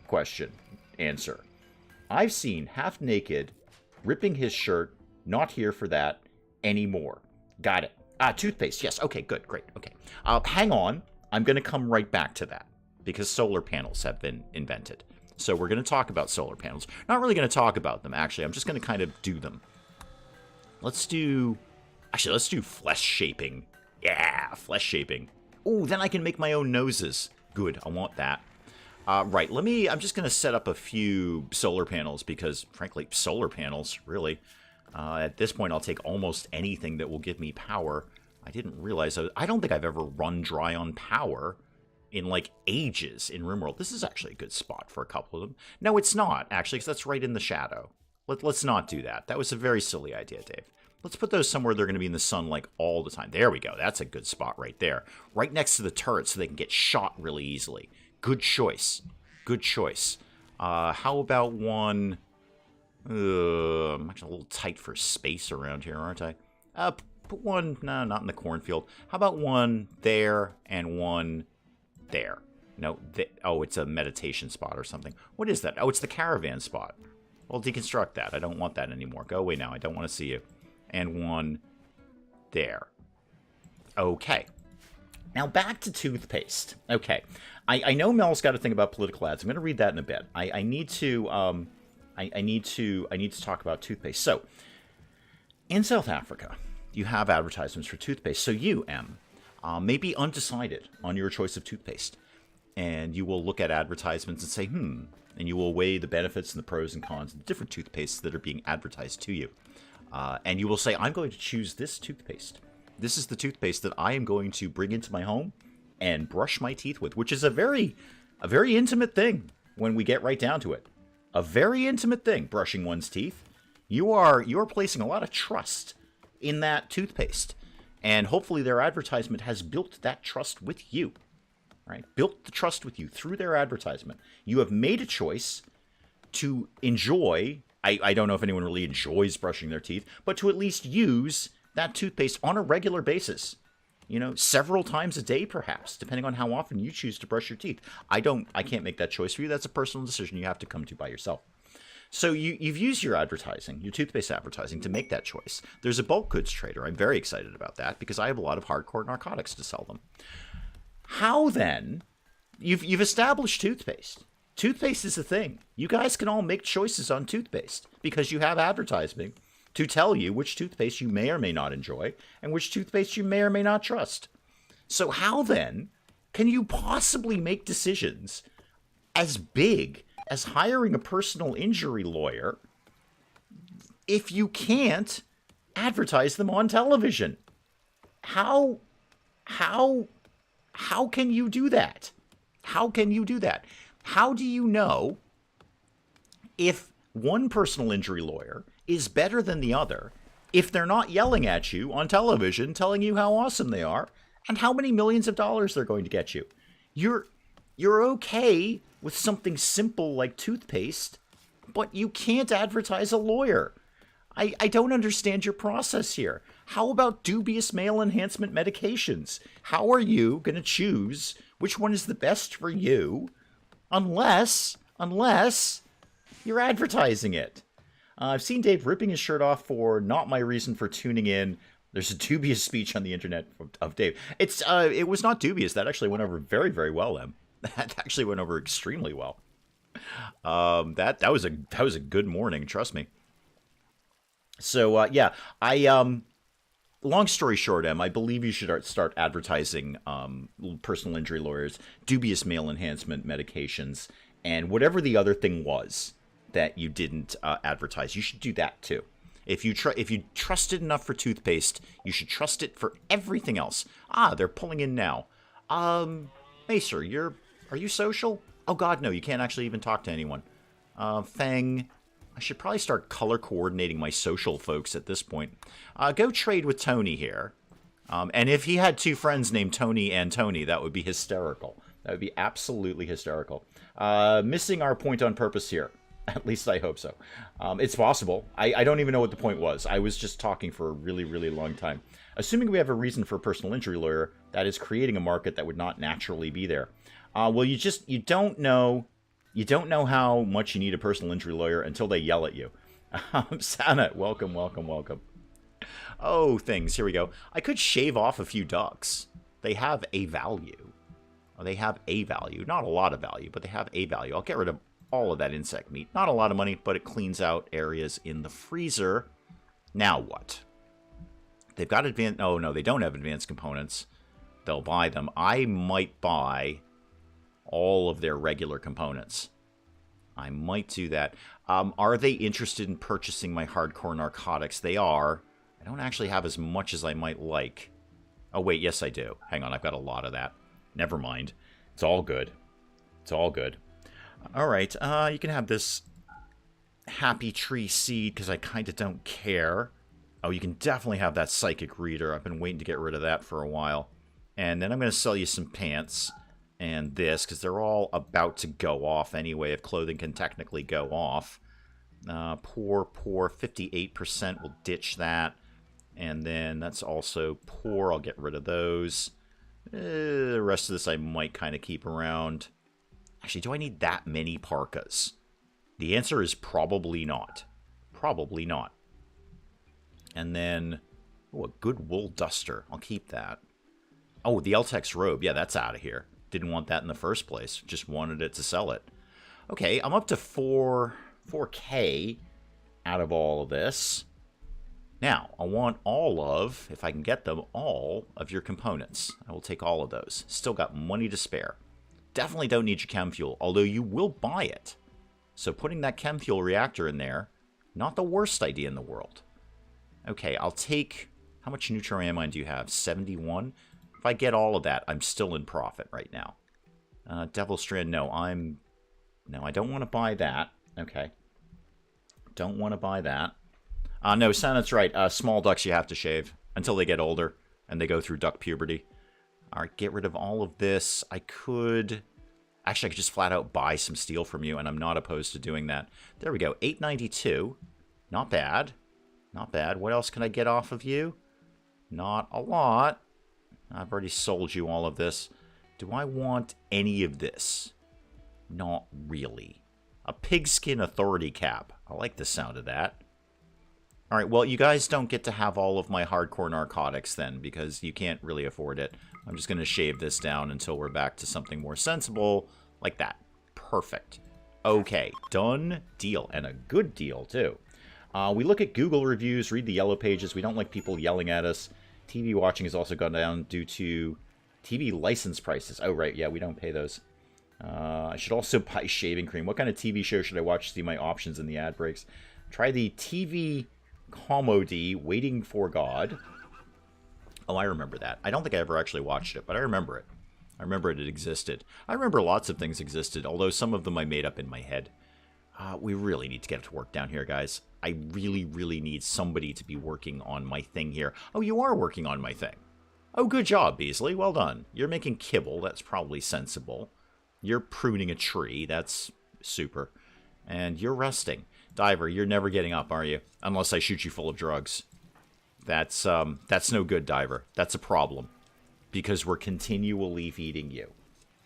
question. Answer. I've seen half naked ripping his shirt, not here for that anymore. Got it. Toothpaste. Yes. Okay, good. Great. Okay. Hang on. I'm going to come right back to that because solar panels have been invented. So we're going to talk about solar panels. Not really going to talk about them, actually. I'm just going to kind of do them. Let's do flesh shaping. Yeah, flesh shaping. Oh, then I can make my own noses. Good. I want that. Right. I'm just going to set up a few solar panels because, frankly, solar panels, really. At this point, I'll take almost anything that will give me power. I didn't realize... I don't think I've ever run dry on power in, like, ages in RimWorld. This is actually a good spot for a couple of them. No, it's not, actually, because that's right in the shadow. Let's not do that. That was a very silly idea, Dave. Let's put those somewhere they're going to be in the sun, like, all the time. There we go. That's a good spot right there. Right next to the turret so they can get shot really easily. Good choice. Good choice. How about one... I'm actually a little tight for space around here, aren't I? Put one... No, not in the cornfield. How about one there and one there? No, oh, it's a meditation spot or something. What is that? Oh, it's the caravan spot. Well, deconstruct that. I don't want that anymore. Go away now. I don't want to see you. And one there. Okay. Now back to toothpaste. Okay. I know Mel's got a thing about political ads. I'm going to read that in a bit. I need to I need to talk about toothpaste. So, in South Africa, you have advertisements for toothpaste. So you, M, may be undecided on your choice of toothpaste. And you will look at advertisements and say, and you will weigh the benefits and the pros and cons of the different toothpastes that are being advertised to you. And you will say, I'm going to choose this toothpaste. This is the toothpaste that I am going to bring into my home and brush my teeth with, which is a very intimate thing when we get right down to it. A very intimate thing, brushing one's teeth. You are placing a lot of trust in that toothpaste. And hopefully their advertisement has built that trust with you. Right? Built the trust with you through their advertisement. You have made a choice to enjoy, I don't know if anyone really enjoys brushing their teeth, but to at least use that toothpaste on a regular basis. You know, several times a day, perhaps, depending on how often you choose to brush your teeth. I can't make that choice for you. That's a personal decision you have to come to by yourself. So you've used your advertising, your toothpaste advertising, to make that choice. There's a bulk goods trader. I'm very excited about that because I have a lot of hardcore narcotics to sell them. How then? You've established toothpaste. Toothpaste is a thing. You guys can all make choices on toothpaste because you have advertising to tell you which toothpaste you may or may not enjoy and which toothpaste you may or may not trust. So how then can you possibly make decisions as big as hiring a personal injury lawyer if you can't advertise them on television? How can you do that? How can you do that? How do you know if one personal injury lawyer is better than the other if they're not yelling at you on television telling you how awesome they are and how many millions of dollars they're going to get you? You're okay with something simple like toothpaste, but you can't advertise a lawyer. I don't understand your process here. How about dubious male enhancement medications? How are you going to choose which one is the best for you unless you're advertising it? I've seen Dave ripping his shirt off for not my reason for tuning in. There's a dubious speech on the internet of Dave. It was not dubious. That actually went over very, very well, Em. That actually went over extremely well. That was a good morning, trust me. So yeah, long story short, Em, I believe you should start advertising personal injury lawyers, dubious male enhancement medications, and whatever the other thing was that you didn't advertise. You should do that too. If you trust it enough for toothpaste, you should trust it for everything else. They're pulling in now. Hey sir, are you social? Oh God, no, you can't actually even talk to anyone. Fang. I should probably start color coordinating my social folks at this point. Go trade with Tony here. And if he had two friends named Tony and Tony, that would be hysterical. That would be absolutely hysterical. Missing our point on purpose here. At least I hope so. It's possible. I don't even know what the point was. I was just talking for a really, really long time. Assuming we have a reason for a personal injury lawyer, that is creating a market that would not naturally be there. Well, you don't know... You don't know how much you need a personal injury lawyer until they yell at you. Santa, welcome. Oh, things. Here we go. I could shave off a few ducks. They have a value. They have a value. Not a lot of value, but they have a value. I'll get rid of all of that insect meat. Not a lot of money, but it cleans out areas in the freezer. Now what? They've got advanced... Oh, no, they don't have advanced components. They'll buy them. I might buy all of their regular components. I might do that. Are they interested in purchasing my hardcore narcotics? They are. I don't actually have as much as I might like. Oh, wait, yes, I do. Hang on, I've got a lot of that. Never mind. It's all good. It's all good. All right, you can have this happy tree seed, because I kind of don't care. Oh, you can definitely have that psychic reader. I've been waiting to get rid of that for a while. And then I'm going to sell you some pants. And this, because they're all about to go off anyway, if clothing can technically go off. Poor, 58%, we'll ditch that. And then that's also poor, I'll get rid of those. The rest of this I might kind of keep around. Actually, do I need that many parkas? The answer is probably not. Probably not. And then, oh, a good wool duster, I'll keep that. Oh, the Eltex robe, yeah, that's out of here. Didn't want that in the first place. Just wanted it to sell it. Okay, I'm up to 4K out of all of this. Now, I want all of, if I can get them, all of your components. I will take all of those. Still got money to spare. Definitely don't need your chem fuel, although you will buy it. So putting that chem fuel reactor in there, not the worst idea in the world. Okay, I'll take... How much neutral-amine do you have? 71? If I get all of that, I'm still in profit right now. Devil Strand, no, No, I don't want to buy that. Okay. Don't want to buy that. No, Santa's right. Small ducks you have to shave until they get older and they go through duck puberty. Alright, get rid of all of this. I could... Actually, I could just flat out buy some steel from you, and I'm not opposed to doing that. There we go. 892. Not bad. Not bad. What else can I get off of you? Not a lot. I've already sold you all of this. Do I want any of this? Not really. A pigskin authority cap. I like the sound of that. Alright, well, you guys don't get to have all of my hardcore narcotics then, because you can't really afford it. I'm just going to shave this down until we're back to something more sensible, like that. Perfect. Okay, done deal. And a good deal, too. We look at Google reviews, read the yellow pages. We don't like people yelling at us. TV watching has also gone down due to TV license prices. Oh, right. Yeah, we don't pay those. I should also buy shaving cream. What kind of TV show should I watch to see my options in the ad breaks? Try the TV comedy Waiting for God. Oh, I remember that. I don't think I ever actually watched it, but I remember it. I remember it existed. I remember lots of things existed, although some of them I made up in my head. We really need to get to work down here, guys. I really, really need somebody to be working on my thing here. Oh, you are working on my thing. Oh, good job, Beasley. Well done. You're making kibble. That's probably sensible. You're pruning a tree. That's super. And you're resting. Diver, you're never getting up, are you? Unless I shoot you full of drugs. That's no good, Diver. That's a problem. Because we're continually feeding you.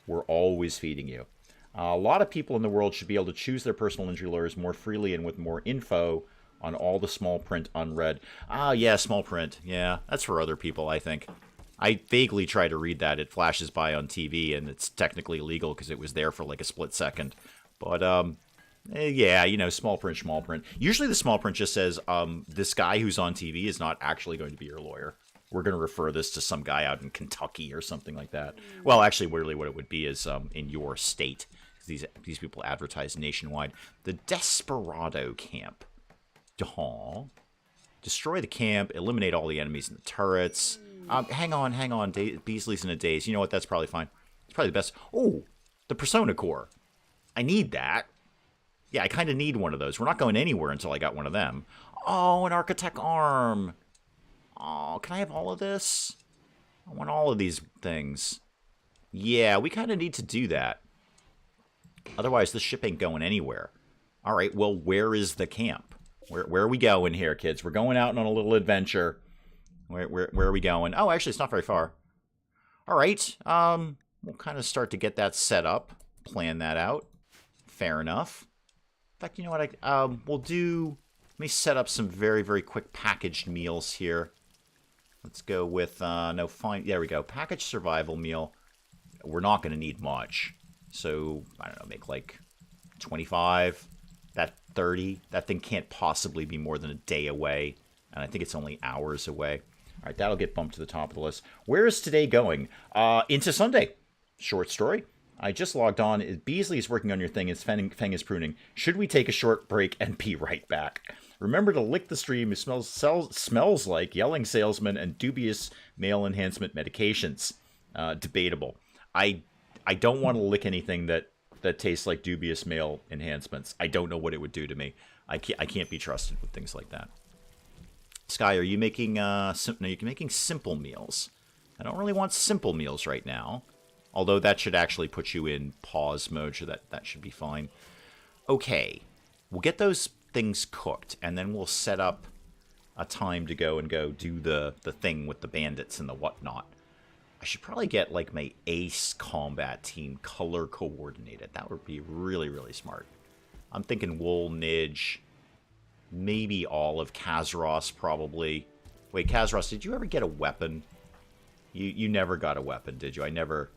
We're always feeding you. A lot of people in the world should be able to choose their personal injury lures more freely and with more info on all the small print unread. Ah, yeah, small print. Yeah, that's for other people, I think. I vaguely try to read that. It flashes by on TV, and it's technically illegal because it was there for like a split second. But, yeah, you know, small print. Usually the small print just says, this guy who's on TV is not actually going to be your lawyer. We're going to refer this to some guy out in Kentucky or something like that. Well, actually, really what it would be is in your state. These people advertise nationwide. The Desperado Camp. Destroy the camp. Eliminate all the enemies in the turrets. Hang on. Beasley's in a daze. You know what? That's probably fine. It's probably the best. Oh, the Persona Core. I need that. Yeah, I kind of need one of those. We're not going anywhere until I got one of them. Oh, an Architect arm. Oh, can I have all of this? I want all of these things. Yeah, we kind of need to do that. Otherwise, this ship ain't going anywhere. All right, well, where is the camp? Where are we going here, kids? We're going out on a little adventure. Where are we going? Oh, actually, it's not very far. All right, we'll kind of start to get that set up, plan that out. Fair enough. In fact, you know what? Let me set up some very, very quick packaged meals here. Let's go with, there we go. Packaged survival meal. We're not going to need much. So, I don't know, make like 25, that 30. That thing can't possibly be more than a day away. And I think it's only hours away. All right, that'll get bumped to the top of the list. Where is today going? Into Sunday. Short story. I just logged on. Beasley is working on your thing. Feng is pruning. Should we take a short break and be right back? Remember to lick the stream. It smells like yelling salesman and dubious male enhancement medications. Debatable. I don't want to lick anything that tastes like dubious male enhancements. I don't know what it would do to me. I can't be trusted with things like that. Sky, are you making no, you're making simple meals. I don't really want simple meals right now. Although that should actually put you in pause mode, so that should be fine. Okay, we'll get those things cooked, and then we'll set up a time to go do the thing with the bandits and the whatnot. I should probably get, like, my ace combat team color coordinated. That would be really, really smart. I'm thinking Wool, Nidge, maybe all of Kazaros, probably. Wait, Kazaros, did you ever get a weapon? You never got a weapon, did you? I never...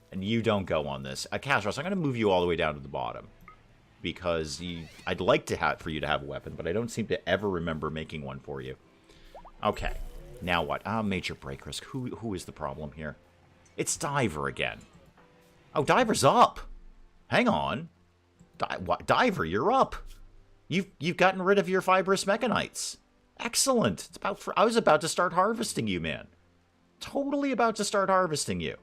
And you don't go on this. Kazaros, I'm going to move you all the way down to the bottom. Because I'd like for you to have a weapon, but I don't seem to ever remember making one for you. Okay. Now what? Major break risk. Who is the problem here? It's Diver again. Oh, Diver's up. Hang on. Diver, you're up. You've gotten rid of your fibrous mechanites. Excellent. I was about to start harvesting you, man. Totally about to start harvesting you.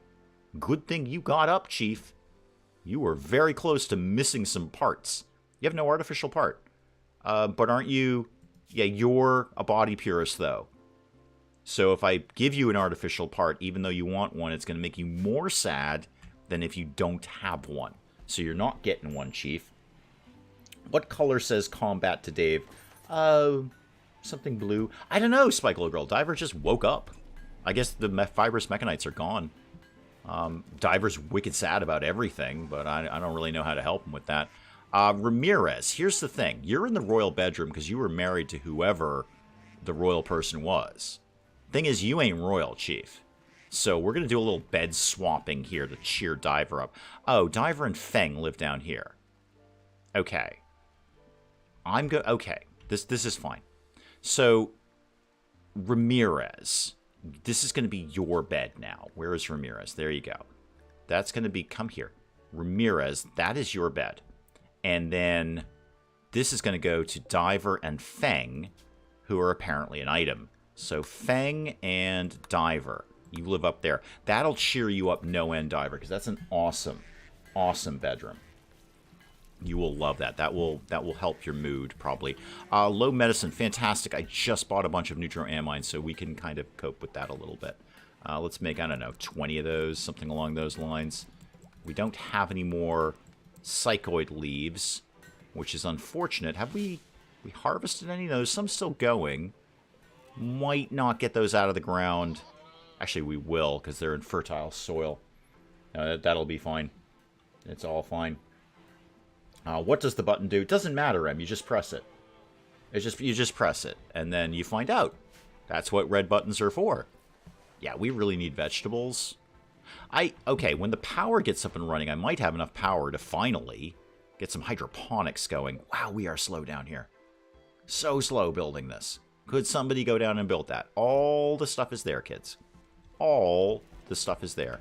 Good thing you got up, Chief. You were very close to missing some parts. You have no artificial part. But aren't you... Yeah, you're a body purist, though. So if I give you an artificial part, even though you want one, it's going to make you more sad than if you don't have one. So you're not getting one, Chief. What color says combat to Dave? Something blue. I don't know, Spike Little Girl. Diver just woke up. I guess the fibrous mechanites are gone. Diver's wicked sad about everything, but I don't really know how to help him with that. Ramirez, here's the thing. You're in the royal bedroom because you were married to whoever the royal person was. Thing is, you ain't royal, Chief. So we're going to do a little bed swapping here to cheer Diver up. Oh, Diver and Feng live down here. Okay. Okay. This is fine. So, Ramirez. This is going to be your bed now. Where is Ramirez? There you go. That's going to be... Come here. Ramirez, that is your bed. And then this is going to go to Diver and Feng, who are apparently an item. So Feng and Diver, you live up there. That'll cheer you up no end, Diver, because that's an awesome, awesome bedroom. You will love that. That will help your mood, probably. Low medicine, fantastic. I just bought a bunch of neuroamines, so we can kind of cope with that a little bit. Let's make, I don't know, 20 of those, something along those lines. We don't have any more psychoid leaves, which is unfortunate. Have we harvested any of those? Some still going. Might not get those out of the ground. Actually, we will, because they're in fertile soil. That'll be fine. It's all fine. What does the button do? It doesn't matter, Em. You just press it. You just press it, and then you find out. That's what red buttons are for. Yeah, we really need vegetables. Okay, when the power gets up and running, I might have enough power to finally get some hydroponics going. Wow, we are slow down here. So slow building this. Could somebody go down and build that? All the stuff is there, kids. All the stuff is there.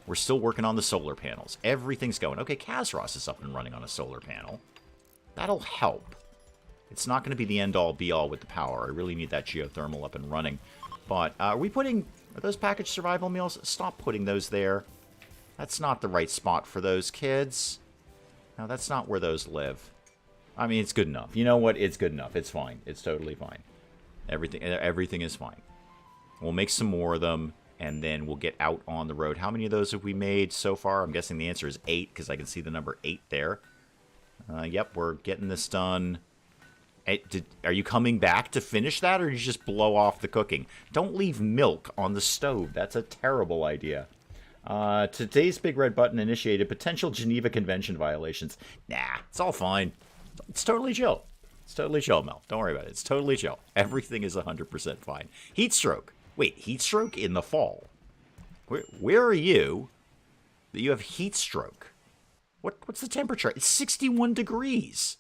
We're still working on the solar panels. Everything's going. Okay, Kazros is up and running on a solar panel. That'll help. It's not going to be the end-all, be-all with the power. I really need that geothermal up and running. But are those packaged survival meals? Stop putting those there. That's not the right spot for those kids. No, that's not where those live. I mean, it's good enough. You know what? It's good enough. It's fine. It's totally fine. Everything is fine. We'll make some more of them, and then we'll get out on the road. How many of those have we made so far? I'm guessing the answer is 8, because I can see the number 8 there. Yep, we're getting this done. Are you coming back to finish that, or did you just blow off the cooking? Don't leave milk on the stove. That's a terrible idea. Today's big red button initiated potential Geneva Convention violations. Nah, it's all fine. It's totally chill. It's totally chill, Mel. Don't worry about it. It's totally chill. Everything is 100% fine. Heat stroke. Wait, heat stroke in the fall? Where are you that you have heat stroke? What's the temperature? It's 61 degrees.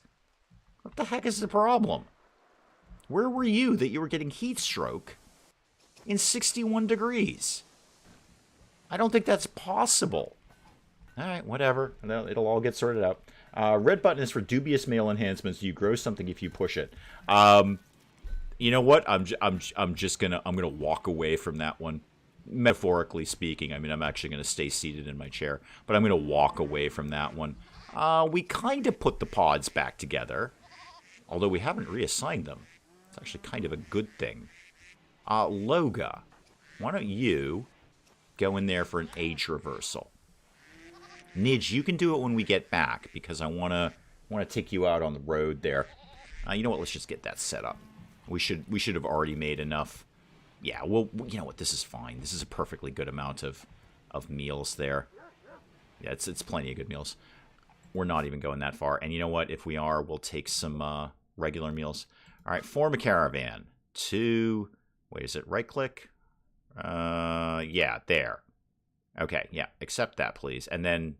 What the heck is the problem? Where were you that you were getting heat stroke in 61 degrees? I don't think that's possible. All right, whatever. It'll all get sorted out. Red button is for dubious male enhancements. You grow something if you push it. You know what? I'm gonna walk away from that one. Metaphorically speaking, I mean, I'm actually gonna stay seated in my chair, but I'm gonna walk away from that one. We kind of put the pods back together, although we haven't reassigned them. It's actually kind of a good thing. Loga, why don't you go in there for an age reversal? Nidge, you can do it when we get back, because I want to take you out on the road there. You know what? Let's just get that set up. We should have already made enough. Yeah, well, you know what? This is fine. This is a perfectly good amount of meals there. Yeah, it's plenty of good meals. We're not even going that far. And you know what? If we are, we'll take some regular meals. All right, form a caravan. Wait, is it right-click? Yeah, there. Okay, yeah, accept that, please. And then,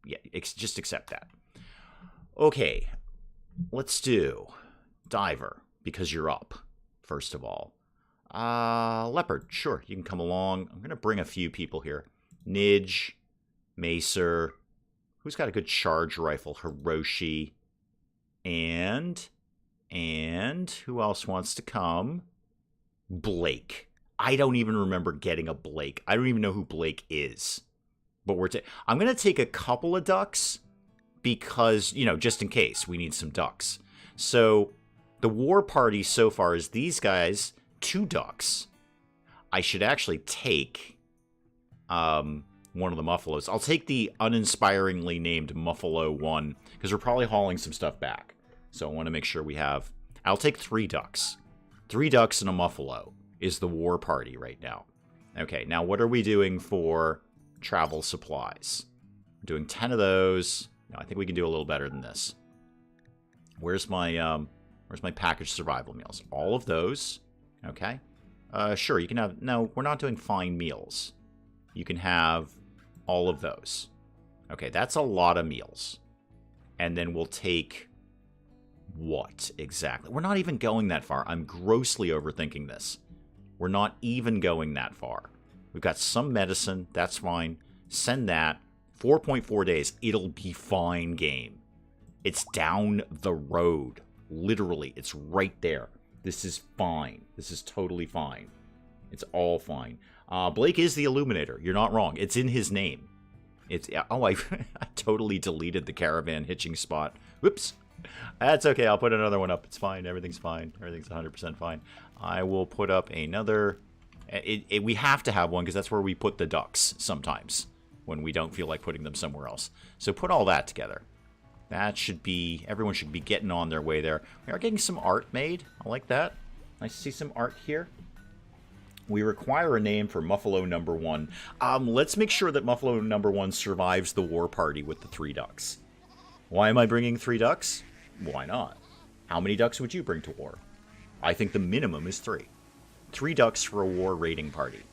yeah, just accept that. Okay, let's do Diver, because you're up, first of all. Leopard, sure, you can come along. I'm going to bring a few people here. Nidge, Macer, who's got a good charge rifle? Hiroshi, and who else wants to come? Blake. I don't even remember getting a Blake. I don't even know who Blake is. But I'm going to take a couple of ducks because, you know, just in case we need some ducks. So the war party so far is these guys, 2 ducks. I should actually take one of the Muffalos. I'll take the uninspiringly named Muffalo 1 because we're probably hauling some stuff back. So I want to make sure we have... I'll take 3 ducks. 3 ducks and a Muffalo is the war party right now. Okay, now what are we doing for travel supplies? We're doing 10 of those. No, I think we can do a little better than this. Where's my packaged survival meals? All of those. Okay. Sure, you can have... No, we're not doing fine meals. You can have all of those. Okay, that's a lot of meals. And then we'll take... what exactly? We're not even going that far. I'm grossly overthinking this. We're not even going that far. We've got some medicine. That's fine. Send that. 4.4 days. It'll be fine, game. It's down the road. Literally. It's right there. This is fine. This is totally fine. It's all fine. Blake is the Illuminator. You're not wrong. It's in his name. It's... oh, I totally deleted the caravan hitching spot. Whoops. That's okay. I'll put another one up. It's fine. Everything's fine. Everything's 100% fine. I will put up another... we have to have one because that's where we put the ducks sometimes when we don't feel like putting them somewhere else. So put all that together. That should be... everyone should be getting on their way there. We are getting some art made. I like that. Nice to see some art here. We require a name for Muffalo number 1. Let's make sure that Muffalo number 1 survives the war party with the 3 ducks. Why am I bringing 3 ducks? Why not? How many ducks would you bring to war? I think the minimum is 3. 3 ducks for a war raiding party.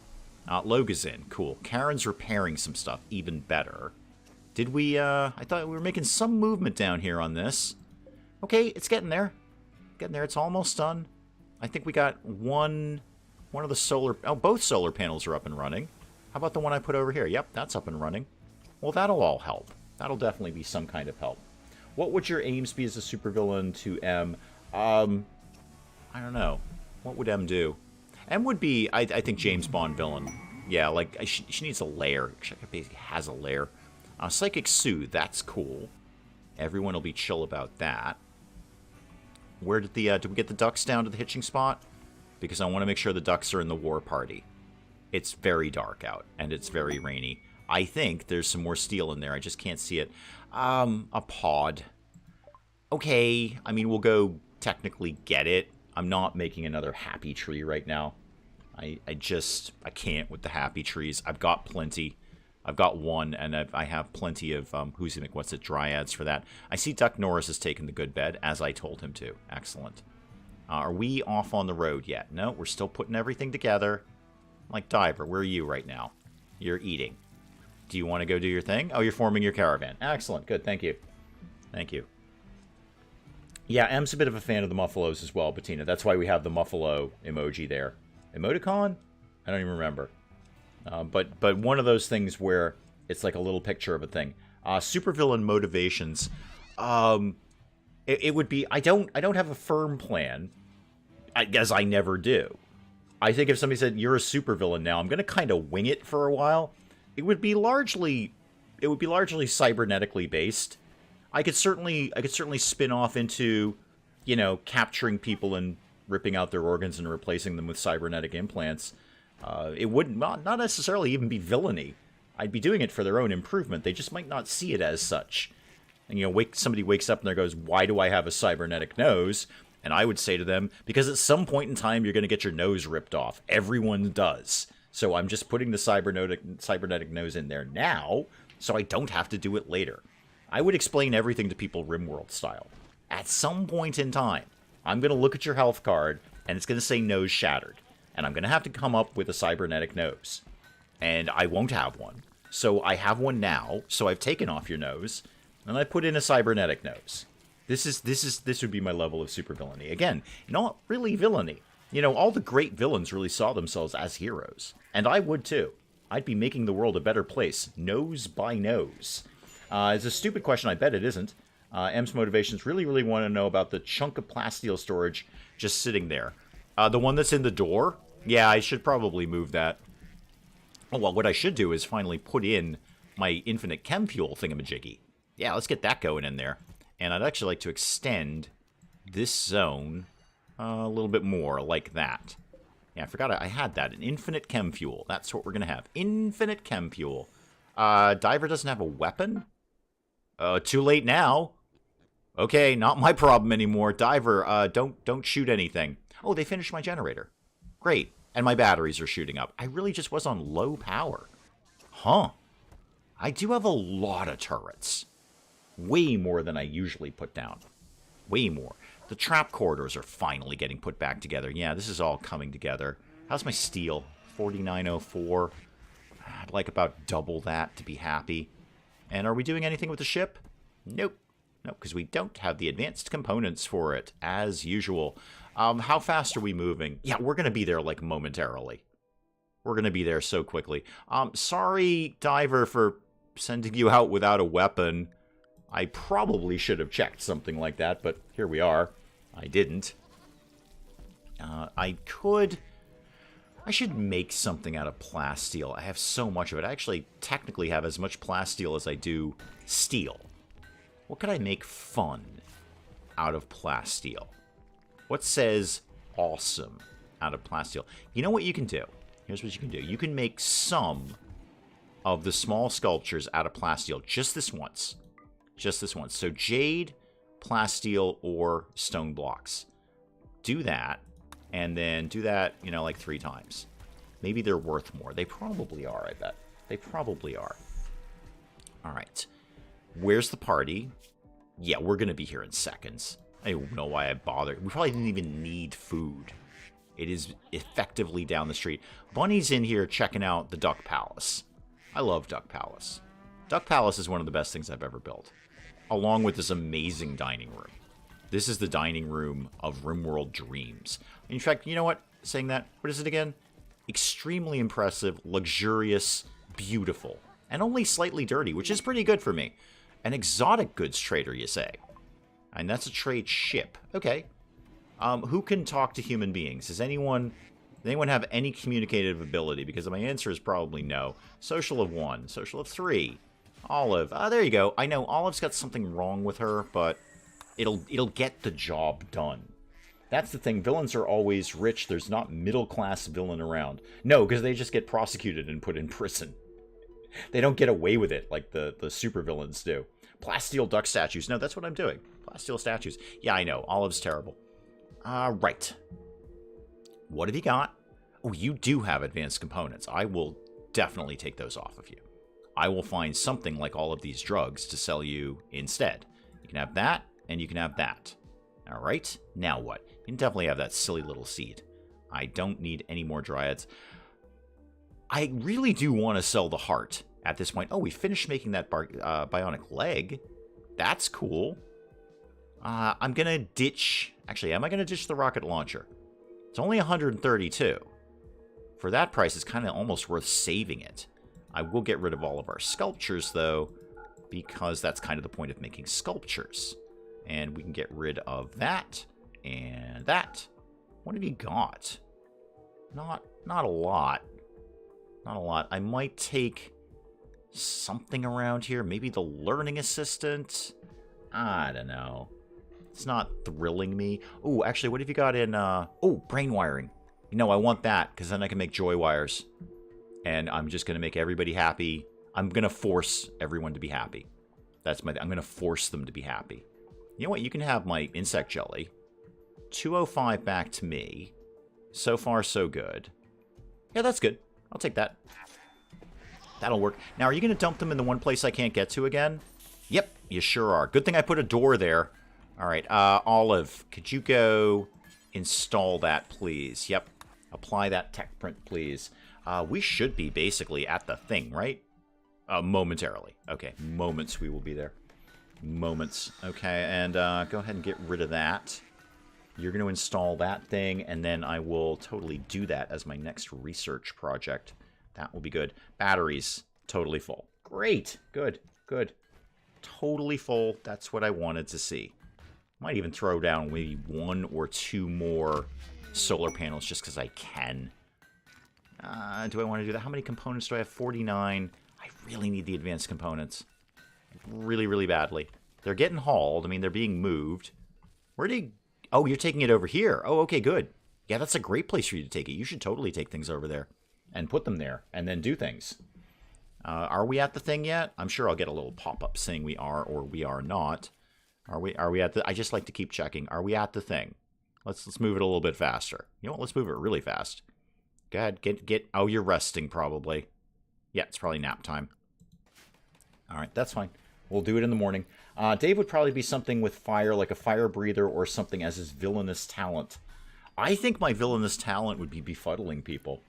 Loga's in. Cool. Karen's repairing some stuff. Even better. Did we, I thought we were making some movement down here on this. Okay, it's getting there. Getting there. It's almost done. I think we got one of the solar... oh, both solar panels are up and running. How about the one I put over here? Yep, that's up and running. Well, that'll all help. That'll definitely be some kind of help. What would your aims be as a supervillain to M? I don't know. What would M do? M would be, I think, James Bond villain. Yeah, like, she needs a lair. She basically has a lair. Psychic Sue, that's cool. Everyone will be chill about that. Where did the, did we get the ducks down to the hitching spot? Because I want to make sure the ducks are in the war party. It's very dark out, and it's very rainy. I think there's some more steel in there. I just can't see it. A pod. Okay, I mean, we'll go technically get it. I'm not making another happy tree right now. I can't with the happy trees. I've got plenty. I've got one, and I have plenty of, what's it, dryads for that. I see Duck Norris has taken the good bed, as I told him to. Excellent. Are we off on the road yet? No, we're still putting everything together. Like, Diver, where are you right now? You're eating. Do you want to go do your thing? Oh, you're forming your caravan. Excellent. Good. Thank you. Thank you. Yeah, M's a bit of a fan of the Muffalos as well, Bettina. That's why we have the Muffalo emoji there. Emoticon? I don't even remember. But one of those things where it's like a little picture of a thing. Supervillain motivations. It would be... I don't have a firm plan. I guess I never do. I think if somebody said, you're a supervillain now, I'm going to kind of wing it for a while. It would be largely cybernetically based. I could certainly spin off into, you know, capturing people and ripping out their organs and replacing them with cybernetic implants. It wouldn't not necessarily even be villainy. I'd be doing it for their own improvement. They just might not see it as such. And, you know, somebody wakes up and there goes, why do I have a cybernetic nose? And I would say to them, because at some point in time, you're going to get your nose ripped off. Everyone does. So I'm just putting the cybernetic nose in there now, so I don't have to do it later. I would explain everything to people RimWorld style. At some point in time, I'm going to look at your health card, and it's going to say nose shattered. And I'm going to have to come up with a cybernetic nose. And I won't have one. So I have one now, so I've taken off your nose, and I put in a cybernetic nose. This would be my level of supervillainy. Again, not really villainy. You know, all the great villains really saw themselves as heroes. And I would too. I'd be making the world a better place, nose by nose. It's a stupid question, I bet it isn't. M's motivations really want to know about the chunk of plasteel storage just sitting there. The one that's in the door? Yeah, I should probably move that. Oh, well, what I should do is finally put in my infinite chem fuel thingamajiggy. Yeah, let's get that going in there. And I'd actually like to extend this zone a little bit more, like that. Yeah, I forgot I had that. An infinite chem fuel. That's what we're going to have. Infinite chem fuel. Diver doesn't have a weapon? Too late now. Okay, not my problem anymore. Diver, don't shoot anything. Oh, they finished my generator. Great. And my batteries are shooting up. I really just was on low power. Huh. I do have a lot of turrets. Way more than I usually put down. Way more. The trap corridors are finally getting put back together. Yeah, this is all coming together. How's my steel? 4904. I'd like about double that to be happy. And are we doing anything with the ship? Nope. No, because we don't have the advanced components for it, as usual. How fast are we moving? Yeah, we're going to be there, like, momentarily. We're going to be there so quickly. Sorry, Diver, for sending you out without a weapon. I probably should have checked something like that, but here we are. I didn't. I should make something out of plasteel. I have so much of it. I actually technically have as much plasteel as I do steel. What could I make fun out of plasteel? What says awesome out of plasteel? You know what you can do? Here's what you can do. You can make some of the small sculptures out of plasteel. Just this once. Just this once. So jade, plasteel, or stone blocks. Do that. And then do that, you know, like 3 times. Maybe they're worth more. They probably are, I bet. They probably are. All right. Where's the party? Yeah, we're going to be here in seconds. I don't know why I bothered. We probably didn't even need food. It is effectively down the street. Bunny's in here checking out the Duck Palace. I love Duck Palace. Duck Palace is one of the best things I've ever built. Along with this amazing dining room. This is the dining room of RimWorld Dreams. In fact, you know what? Saying that, what is it again? Extremely impressive, luxurious, beautiful, and only slightly dirty, which is pretty good for me. An exotic goods trader, you say? And that's a trade ship. Okay. Who can talk to human beings? Does anyone have any communicative ability? Because my answer is probably no. Social of 1. Social of 3. Olive. There you go. I know Olive's got something wrong with her, but it'll get the job done. That's the thing. Villains are always rich. There's not middle-class villain around. No, because they just get prosecuted and put in prison. They don't get away with it like the supervillains do. Plasteel duck statues. No, that's what I'm doing. Plasteel statues. Yeah, I know. Olive's terrible. Right. What have you got? Oh, you do have advanced components. I will definitely take those off of you. I will find something like all of these drugs to sell you instead. You can have that, and you can have that. All right. Now what? You can definitely have that silly little seed. I don't need any more dryads. I really do want to sell the heart at this point. Oh, we finished making that bionic leg. That's cool. I'm going to ditch... Actually, am I going to ditch the rocket launcher? It's only 132. For that price, it's kind of almost worth saving it. I will get rid of all of our sculptures, though, because that's kind of the point of making sculptures. And we can get rid of that and that. What have you got? Not a lot. Not a lot. I might take something around here. Maybe the learning assistant. I don't know. It's not thrilling me. Oh, actually, what have you got in... Oh, brain wiring. You know, I want that, because then I can make joy wires. And I'm just going to make everybody happy. I'm going to force everyone to be happy. That's my... I'm going to force them to be happy. You know what? You can have my insect jelly. 205 back to me. So far, so good. Yeah, that's good. I'll take that. That'll work. Now, are you going to dump them in the one place I can't get to again? Yep, you sure are. Good thing I put a door there. All right, Olive, could you go install that, please? Yep, apply that tech print, please. We should be basically at the thing, right? Momentarily. Okay, moments we will be there. Moments. Okay, and go ahead and get rid of that. You're going to install that thing, and then I will totally do that as my next research project. That will be good. Batteries, totally full. Great. Good, good. Totally full. That's what I wanted to see. Might even throw down maybe 1 or 2 more solar panels just because I can. Do I want to do that? How many components do I have? 49. I really need the advanced components. Really, really badly. They're getting hauled. I mean, they're being moved. Where do you... Oh, you're taking it over here. Oh, okay, good. Yeah, that's a great place for you to take it. You should totally take things over there and put them there and then do things. Are we at the thing yet? I'm sure I'll get a little pop-up saying we are or we are not. Are we at the... I just like to keep checking. Are we at the thing? Let's move it a little bit faster. You know what? Let's move it really fast. Go ahead. Get... Oh, you're resting probably. Yeah, it's probably nap time. All right, that's fine. We'll do it in the morning. Dave would probably be something with fire, like a fire breather or something as his villainous talent. I think my villainous talent would be befuddling people.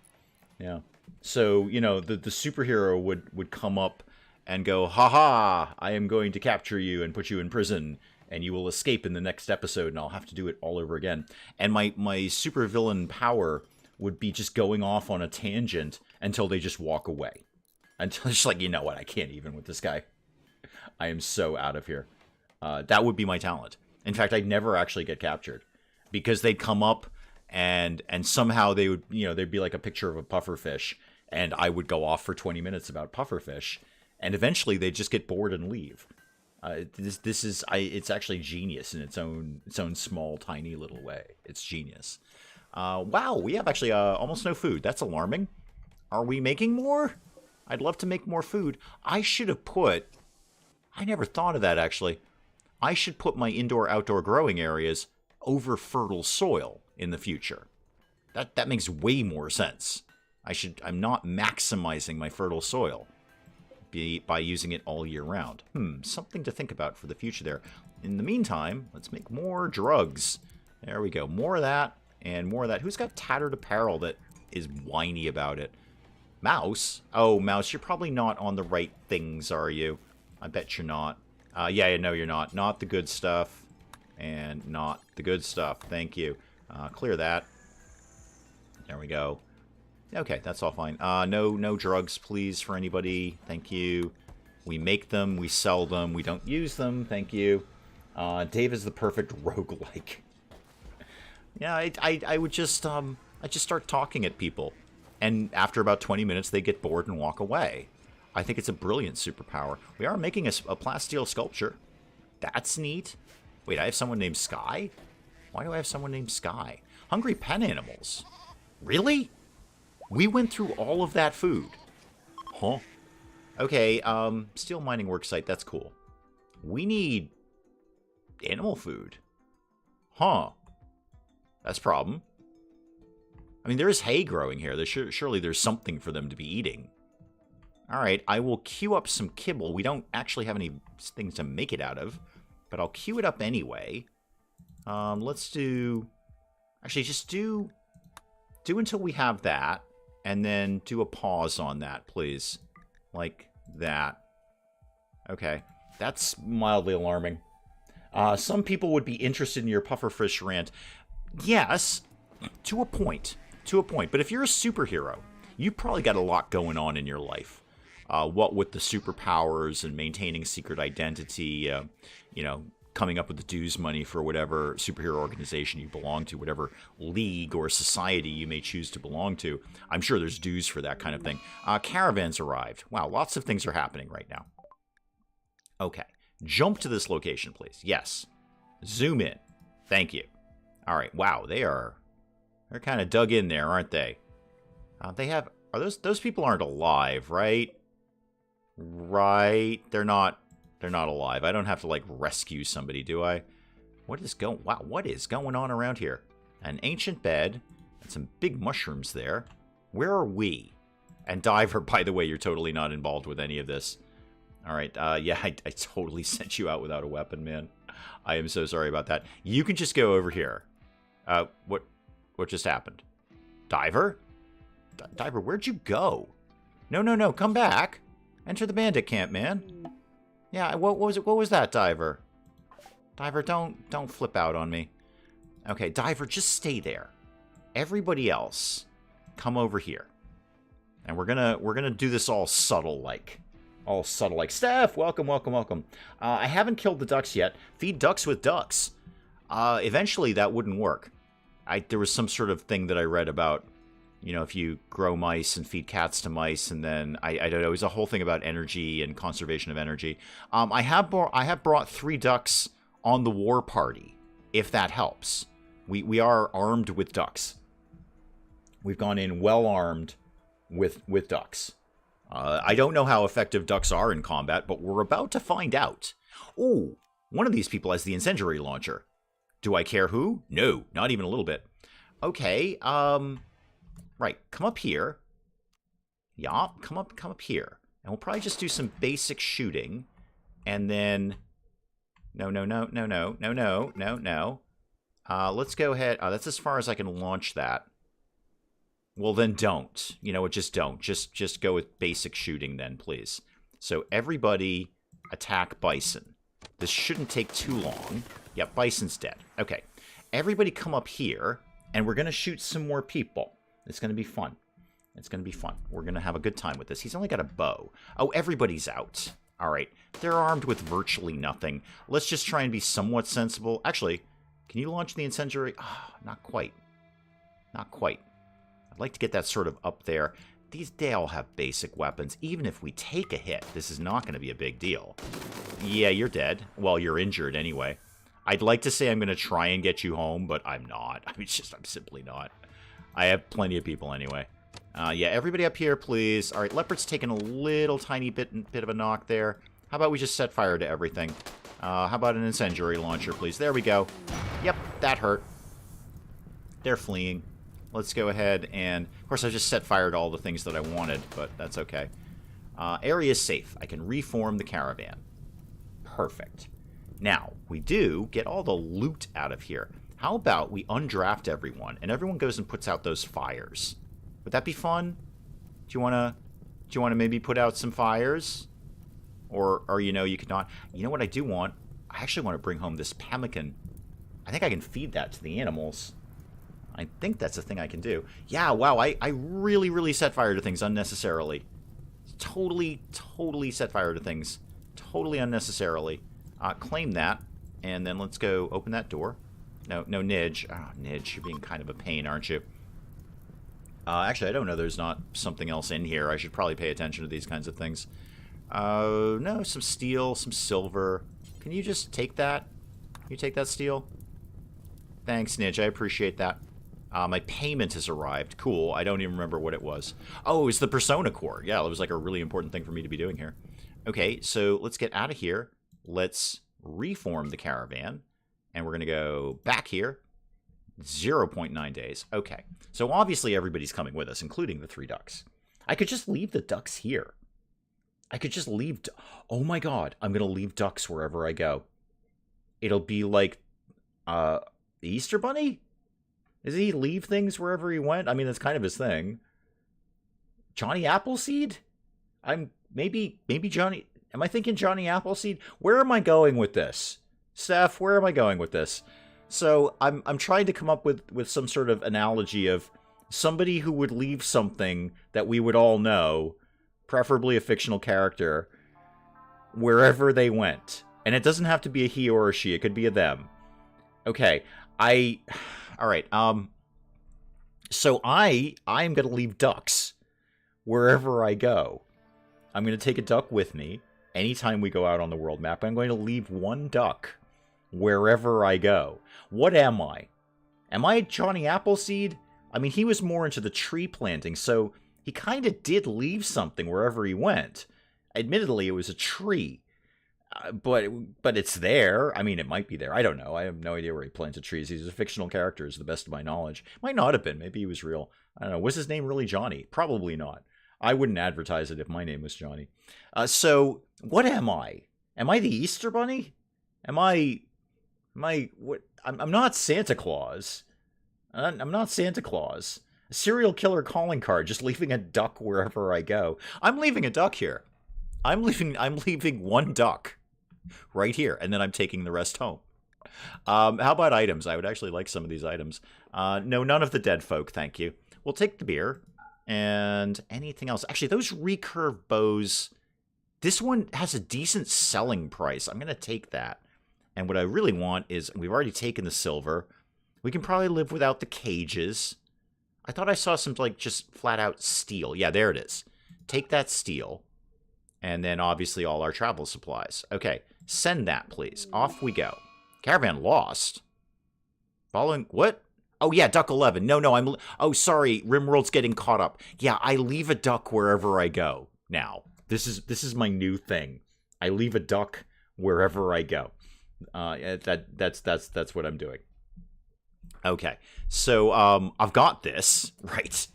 Yeah. So, you know, the superhero would come up and go, ha, I am going to capture you and put you in prison, and you will escape in the next episode, and I'll have to do it all over again. And my supervillain power would be just going off on a tangent until they just walk away. Until it's like, you know what, I can't even with this guy. I am so out of here. That would be my talent. In fact, I'd never actually get captured. Because they'd come up, and somehow they would, there'd be like a picture of a pufferfish, and I would go off for 20 minutes about pufferfish, and eventually they'd just get bored and leave. It's actually genius in its own small, tiny little way. It's genius. Wow, we have actually almost no food. That's alarming. Are we making more? I'd love to make more food. I should have put... I never thought of that, actually. I should put my indoor-outdoor growing areas over fertile soil in the future. That makes way more sense. I'm not maximizing my fertile soil by using it all year round. Something to think about for the future there. In the meantime, let's make more drugs. There we go. More of that and more of that. Who's got tattered apparel that is whiny about it? Mouse? Oh, Mouse, you're probably not on the right things, are you? I bet you're not. Yeah, no, you're not. Not the good stuff. And not the good stuff. Thank you. Clear that. There we go. Okay, that's all fine. No drugs, please, for anybody. Thank you. We make them. We sell them. We don't use them. Thank you. Dave is the perfect roguelike. Yeah, I would just I just start talking at people, and after about 20 minutes, they get bored and walk away. I think it's a brilliant superpower. We are making a plasteel sculpture. That's neat. Wait, I have someone named Sky? Why do I have someone named Sky? Hungry pen animals. Really? We went through all of that food. Huh? Okay, steel mining worksite, that's cool. We need animal food. Huh. That's a problem. I mean, there is hay growing here. Surely there's something for them to be eating. Alright, I will queue up some kibble. We don't actually have any things to make it out of, but I'll queue it up anyway. Let's do... Actually, just do until we have that, and then do a pause on that, please. Like that. Okay. That's mildly alarming. Some people would be interested in your pufferfish rant. Yes, to a point. To a point. But if you're a superhero, you've probably got a lot going on in your life. What with the superpowers and maintaining secret identity, coming up with the dues money for whatever superhero organization you belong to, whatever league or society you may choose to belong to. I'm sure there's dues for that kind of thing. Caravans arrived. Wow, lots of things are happening right now. Okay, jump to this location, please. Yes. Zoom in. Thank you. All right, wow, they're kind of dug in there, aren't they? Those people aren't alive, right? Right, they're not alive. I don't have to, like, rescue somebody, do I? What is going on around here? An ancient bed and some big mushrooms there. Where are we? And Diver, by the way, you're totally not involved with any of this. All right, yeah, I totally sent you out without a weapon, man. I am so sorry about that. You can just go over here. What just happened? Diver? Diver, where'd you go? No, come back. Enter the bandit camp, man. Yeah, what was that, Diver? Diver, don't flip out on me. Okay, Diver, just stay there. Everybody else, come over here. And we're gonna do this all subtle like. All subtle like. Steph, welcome. I haven't killed the ducks yet. Feed ducks with ducks. Eventually that wouldn't work. There was some sort of thing that I read about, if you grow mice and feed cats to mice, and then I don't know, it was a whole thing about energy and conservation of energy. I have brought 3 ducks on the war party, if that helps. We are armed with ducks. We've gone in well armed with ducks. I don't know how effective ducks are in combat, but we're about to find out. Oh, one of these people has the incendiary launcher. Do I care who? No, not even a little bit. Okay, right, come up here. Yeah, come up here. And we'll probably just do some basic shooting. And then... No. Let's go ahead. That's as far as I can launch that. Well, then don't. Just don't. Just go with basic shooting then, please. So everybody attack Bison. This shouldn't take too long. Yep, Bison's dead. Okay. Everybody come up here, and we're going to shoot some more people. It's going to be fun. It's going to be fun. We're going to have a good time with this. He's only got a bow. Oh, everybody's out. All right. They're armed with virtually nothing. Let's just try and be somewhat sensible. Actually, can you launch the incendiary? Oh, not quite. Not quite. I'd like to get that sort of up there. They all have basic weapons. Even if we take a hit, this is not going to be a big deal. Yeah, you're dead. Well, you're injured anyway. I'd like to say I'm going to try and get you home, but I'm not. I'm simply not. I have plenty of people anyway. Yeah, everybody up here, please. All right, Leopard's taking a little tiny bit of a knock there. How about we just set fire to everything? How about an incendiary launcher, please? There we go. Yep, that hurt. They're fleeing. Let's go ahead and... Of course, I just set fire to all the things that I wanted, but that's okay. Area is safe. I can reform the caravan. Perfect. Now, we do get all the loot out of here. How about we undraft everyone, and everyone goes and puts out those fires? Would that be fun? Do you want to maybe put out some fires? Or you know, you could not... You know what I do want? I actually want to bring home this pemmican. I think I can feed that to the animals. I think that's a thing I can do. Yeah, wow, I really, really set fire to things unnecessarily. Totally set fire to things. Totally unnecessarily. Claim that, and then let's go open that door. No, Nidge. Oh, Nidge, you're being kind of a pain, aren't you? Actually, I don't know. There's not something else in here. I should probably pay attention to these kinds of things. No, some steel, some silver. Can you just take that? Can you take that steel? Thanks, Nidge. I appreciate that. My payment has arrived. Cool. I don't even remember what it was. Oh, it's the Persona Core. Yeah, it was like a really important thing for me to be doing here. Okay, so let's get out of here. Let's reform the caravan. And we're going to go back here. 0.9 days. Okay. So obviously everybody's coming with us, including the 3 ducks. I could just leave the ducks here. I could just leave... Oh my god. I'm going to leave ducks wherever I go. It'll be like... the Easter Bunny? Does he leave things wherever he went? I mean, that's kind of his thing. Johnny Appleseed? Maybe Johnny... Am I thinking Johnny Appleseed? Where am I going with this? Steph, where am I going with this? So, I'm trying to come up with some sort of analogy of somebody who would leave something that we would all know, preferably a fictional character, wherever they went. And it doesn't have to be a he or a she. It could be a them. Okay, Alright, so I'm going to leave ducks wherever I go. I'm going to take a duck with me anytime we go out on the world map. I'm going to leave 1 duck wherever I go. What am I? Am I Johnny Appleseed? I mean, he was more into the tree planting, so he kind of did leave something wherever he went. Admittedly, it was a tree. But it's there. I mean, it might be there. I don't know. I have no idea where he planted trees. He's a fictional character, to the best of my knowledge. Might not have been. Maybe he was real. I don't know. Was his name really Johnny? Probably not. I wouldn't advertise it if my name was Johnny. So, what am I? Am I the Easter Bunny? Am I what? I'm not Santa Claus. I'm not Santa Claus. A serial killer calling card, just leaving a duck wherever I go. I'm leaving a duck here. I'm leaving 1 duck right here, and then I'm taking the rest home. How about items? I would actually like some of these items. No, none of the dead folk, thank you. We'll take the beer and anything else. Actually, those recurve bows, this one has a decent selling price. I'm going to take that. And what I really want is, we've already taken the silver. We can probably live without the cages. I thought I saw some, like, just flat out steel. Yeah, there it is. Take that steel. And then, obviously, all our travel supplies. Okay, send that, please. Off we go. Caravan lost. Following... What? Oh, yeah, Duck 11. No, Oh, sorry, RimWorld's getting caught up. Yeah, I leave a duck wherever I go now. This is my new thing. I leave a duck wherever I go. That's what I'm doing. Okay, so, I've got this, right?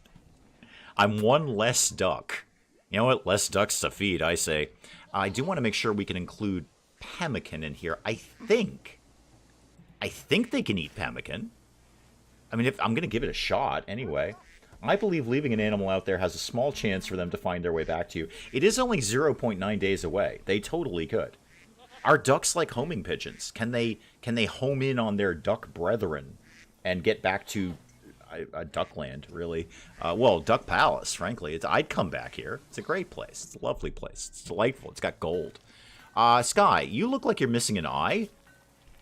I'm 1 less duck. You know what? Less ducks to feed, I say. I do want to make sure we can include pemmican in here. I think they can eat pemmican. I mean, I'm going to give it a shot anyway. I believe leaving an animal out there has a small chance for them to find their way back to you. It is only 0.9 days away. They totally could. Are ducks like homing pigeons? Can they home in on their duck brethren and get back to a duckland, really? Well, Duck Palace, frankly. I'd come back here. It's a great place. It's a lovely place. It's delightful. It's got gold. Sky, you look like you're missing an eye.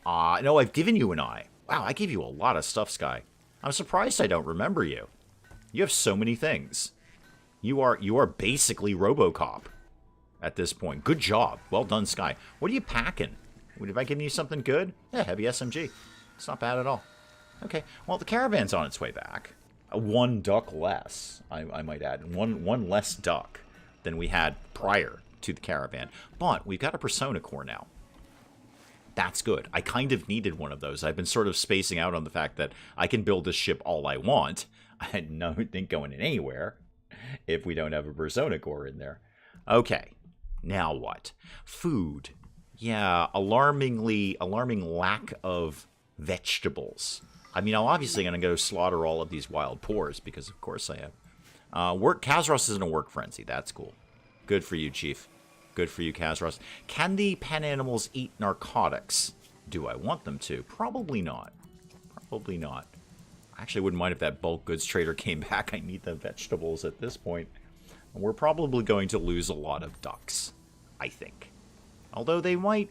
No, I've given you an eye. Wow, I gave you a lot of stuff, Sky. I'm surprised I don't remember you. You have so many things. You are basically RoboCop at this point. Good job. Well done, Sky. What are you packing? Have I given you something good? Yeah, heavy SMG. It's not bad at all. Okay, well, the caravan's on its way back. One duck less, I might add. One less duck than we had prior to the caravan. But we've got a Persona core now. That's good. I kind of needed one of those. I've been sort of spacing out on the fact that I can build this ship all I want. I don't think going in anywhere if we don't have a Persona core in there. Okay, now what? Food. Yeah, alarming lack of vegetables. I mean, I'm obviously going to go slaughter all of these wild boars because, of course, I am. Kazros is in a work frenzy. That's cool. Good for you, Chief. Good for you, Kazros. Can the pen animals eat narcotics? Do I want them to? Probably not. Probably not. I actually wouldn't mind if that bulk goods trader came back. I need the vegetables at this point. And we're probably going to lose a lot of ducks, I think. Although they might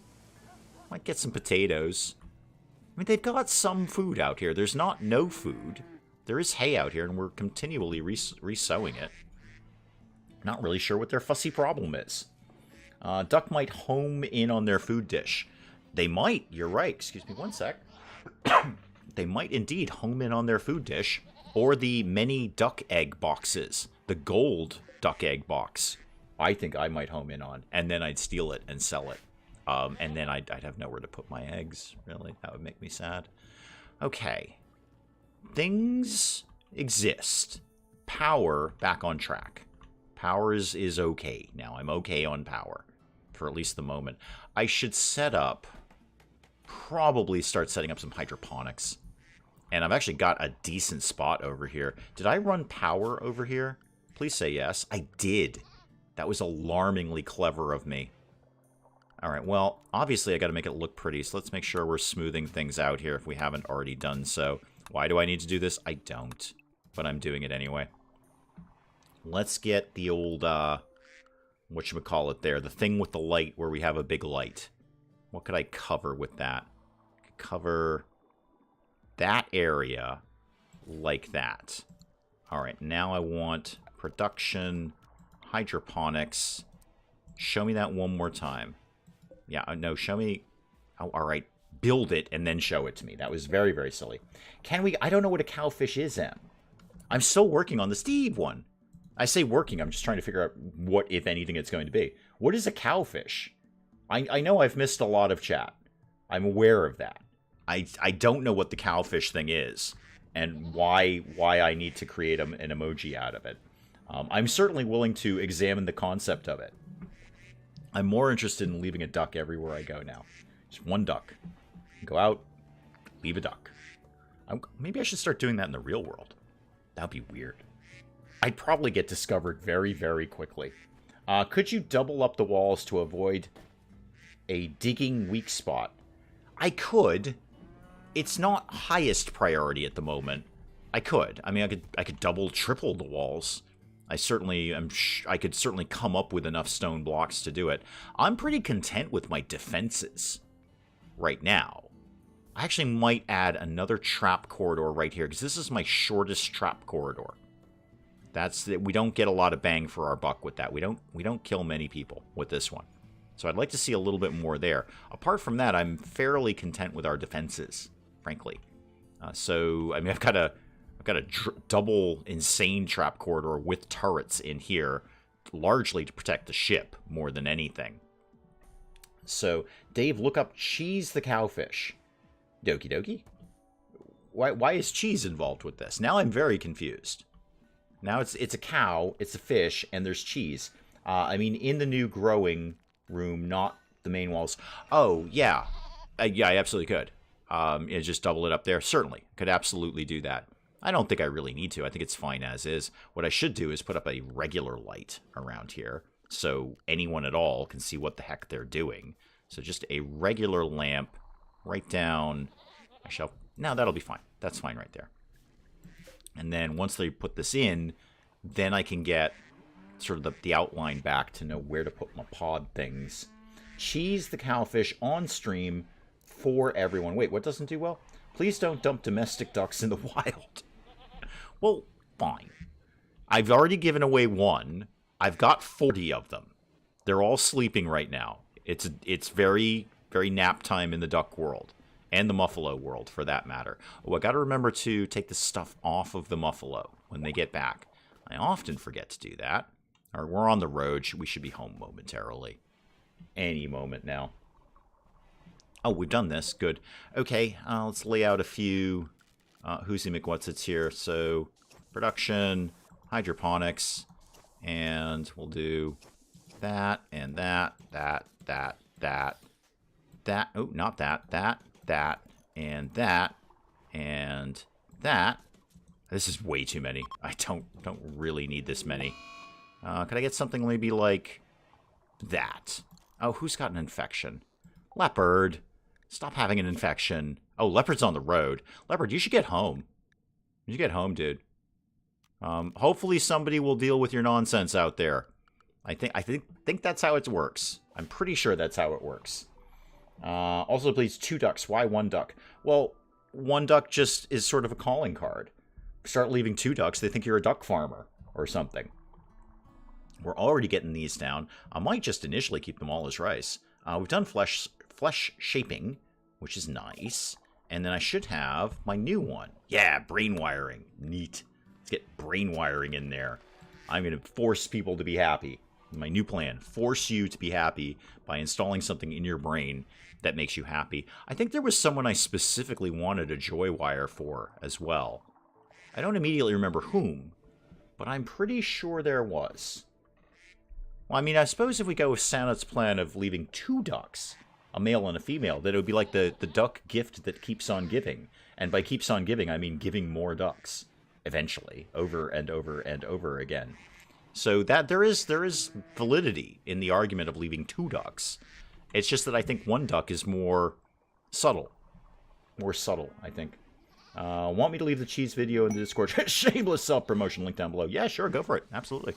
get some potatoes. I mean, they've got some food out here. There's not no food. There is hay out here, and we're continually re-sowing it. Not really sure what their fussy problem is. Duck might home in on their food dish. They might. You're right. Excuse me one sec. They might indeed home in on their food dish. Or the many duck egg boxes. The gold duck egg box. I think I might home in on. And then I'd steal it and sell it. And then I'd have nowhere to put my eggs, really. That would make me sad. Okay. Things exist. Power back on track. Power is okay now. I'm okay on power for at least the moment. I should probably start setting up some hydroponics. And I've actually got a decent spot over here. Did I run power over here? Please say yes. I did. That was alarmingly clever of me. All right, well, obviously I got to make it look pretty, so let's make sure we're smoothing things out here if we haven't already done so. Why do I need to do this? I don't, but I'm doing it anyway. Let's get the old, whatchamacallit there, the thing with the light where we have a big light. What could I cover with that? I could cover that area like that. All right, now I want production, hydroponics. Show me that one more time. Yeah, no, show me. Oh, all right, build it and then show it to me. That was very, very silly. Can we? I don't know what a cowfish is, Em. I'm still working on the Steve one. I say working, I'm just trying to figure out what, if anything, it's going to be. What is a cowfish? I know I've missed a lot of chat. I'm aware of that. I don't know what the cowfish thing is and why I need to create an emoji out of it. I'm certainly willing to examine the concept of it. I'm more interested in leaving a duck everywhere I go now. Just one duck. Go out, leave a duck. Maybe I should start doing that in the real world. That would be weird. I'd probably get discovered very, very quickly. Could you double up the walls to avoid a digging weak spot? I could. It's not highest priority at the moment. I could. I mean, I could double, triple the walls. I could certainly come up with enough stone blocks to do it. I'm pretty content with my defenses right now. I actually might add another trap corridor right here, because this is my shortest trap corridor. We don't get a lot of bang for our buck with that. We don't kill many people with this one. So I'd like to see a little bit more there. Apart from that, I'm fairly content with our defenses, frankly. So, I mean, I've got a double insane trap corridor with turrets in here, largely to protect the ship more than anything. So, Dave, look up Cheese the Cowfish. Doki doki. Why is cheese involved with this? Now I'm very confused. Now it's a cow, it's a fish, and there's cheese. I mean, in the new growing room, not the main walls. Oh, yeah. Yeah, I absolutely could. Just double it up there. Certainly. Could absolutely do that. I don't think I really need to. I think it's fine as is. What I should do is put up a regular light around here so anyone at all can see what the heck they're doing. So just a regular lamp right down. No, that'll be fine. That's fine right there. And then once they put this in, then I can get sort of the outline back to know where to put my pod things. Cheese the cowfish on stream for everyone. Wait, what doesn't do well? Please don't dump domestic ducks in the wild. Well, fine. I've already given away one. I've got 40 of them. They're all sleeping right now. It's very, very nap time in the duck world. And the muffalo world, for that matter. Oh, I got to remember to take the stuff off of the muffalo when they get back. I often forget to do that. Or we're on the road. We should be home momentarily. Any moment now. Oh, we've done this. Good. Okay, let's lay out a few Whoosy McWhatsits here. So, production, hydroponics, and we'll do that and that. Oh, not that, and that, and that. This is way too many. I don't really need this many. Could I get something maybe like that? Oh, who's got an infection? Leopard. Stop having an infection. Oh, Leopard's on the road. Leopard, you should get home. You should get home, dude. Hopefully somebody will deal with your nonsense out there. I think that's how it works. I'm pretty sure that's how it works. Also, please, 2 ducks. Why 1 duck? Well, 1 duck just is sort of a calling card. Start leaving 2 ducks, they think you're a duck farmer or something. We're already getting these down. I might just initially keep them all as rice. We've done flesh shaping, which is nice. And then I should have my new one. Yeah, brain wiring. Neat. Let's get brain wiring in there. I'm going to force people to be happy. My new plan. Force you to be happy by installing something in your brain that makes you happy. I think there was someone I specifically wanted a joy wire for as well. I don't immediately remember whom, but I'm pretty sure there was. Well, I mean, I suppose if we go with Sanet's plan of leaving 2 ducks, a male and a female, that it would be like the duck gift that keeps on giving. And by keeps on giving, I mean giving more ducks, eventually, over and over and over again. So that there is validity in the argument of leaving 2 ducks. It's just that I think 1 duck is more subtle. More subtle, I think. Want me to leave the cheese video in the Discord? Shameless self-promotion link down below. Yeah, sure, go for it. Absolutely.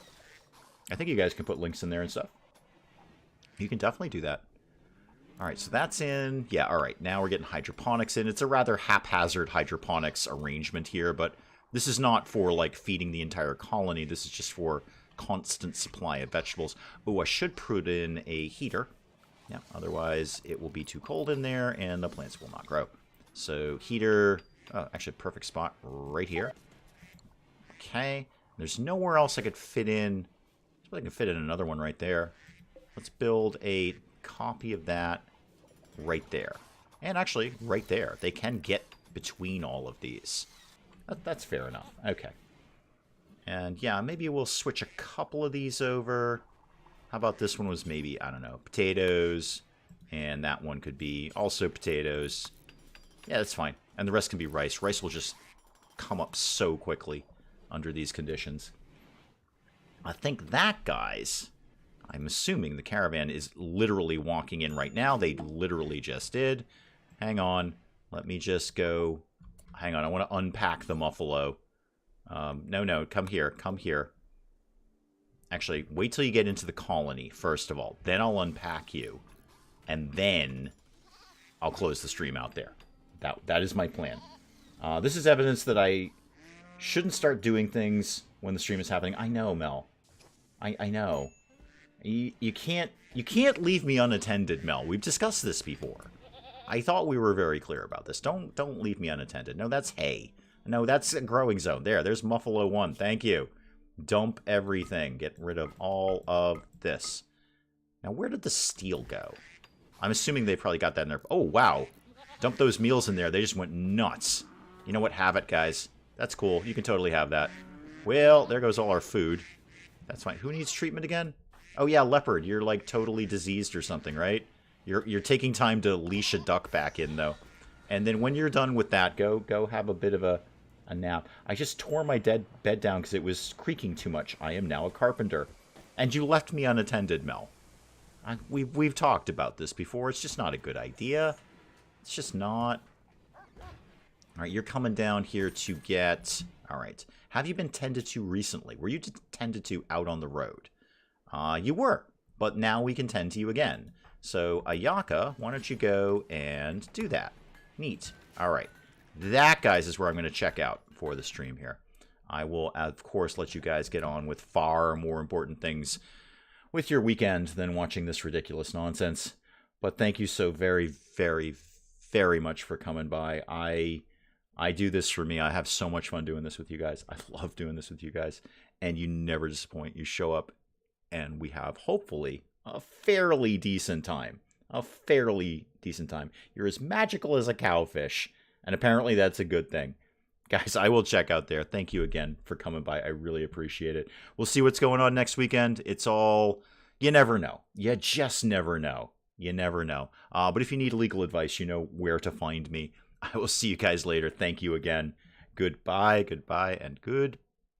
I think you guys can put links in there and stuff. You can definitely do that. All right, so that's in. Yeah, all right. Now we're getting hydroponics in. It's a rather haphazard hydroponics arrangement here, but this is not for, like, feeding the entire colony. This is just for constant supply of vegetables. Oh, I should put in a heater. Yeah, otherwise it will be too cold in there and the plants will not grow. So heater, actually perfect spot right here. Okay, there's nowhere else I could fit in. I can fit in another one right there. Let's build a copy of that right there. And actually, right there. They can get between all of these. That's fair enough. Okay. And yeah, maybe we'll switch a couple of these over. How about this one was maybe, I don't know, potatoes. And that one could be also potatoes. Yeah, that's fine. And the rest can be rice. Rice will just come up so quickly under these conditions. I think that, guys, I'm assuming the caravan is literally walking in right now. They literally just did. Hang on. Let me just go. Hang on. I want to unpack the muffalo. No, come here. Come here. Actually, wait till you get into the colony, first of all. Then I'll unpack you. And then I'll close the stream out there. That is my plan. This is evidence that I shouldn't start doing things when the stream is happening. I know, Mel. I know. You can't leave me unattended, Mel. We've discussed this before. I thought we were very clear about this. Don't leave me unattended. No, that's hay. No, that's a growing zone. There's Muffalo 1. Thank you. Dump everything. Get rid of all of this. Now, where did the steel go? I'm assuming they probably got that in there. Oh, wow. Dump those meals in there. They just went nuts. You know what? Have it, guys. That's cool. You can totally have that. Well, there goes all our food. That's fine. Who needs treatment again? Oh, yeah, leopard. You're, like, totally diseased or something, right? You're taking time to leash a duck back in, though. And then when you're done with that, go have a bit of a a nap. I just tore my dead bed down because it was creaking too much. I am now a carpenter. And you left me unattended, Mel. We've talked about this before. It's just not a good idea. It's just not. All right, you're coming down here to get... All right. Have you been tended to recently? Were you tended to out on the road? You were, but now we can tend to you again. So, Ayaka, why don't you go and do that? Neat. All right. That, guys, is where I'm going to check out for the stream here. I will, of course, let you guys get on with far more important things with your weekend than watching this ridiculous nonsense. But thank you so very, very, very much for coming by. I do this for me. I have so much fun doing this with you guys. I love doing this with you guys. And you never disappoint. You show up and we have, hopefully, a fairly decent time. A fairly decent time. You're as magical as a cowfish. And apparently that's a good thing. Guys, I will check out there. Thank you again for coming by. I really appreciate it. We'll see what's going on next weekend. It's all... You never know. You just never know. You never know. But if you need legal advice, you know where to find me. I will see you guys later. Thank you again. Goodbye, goodbye, and goodbye.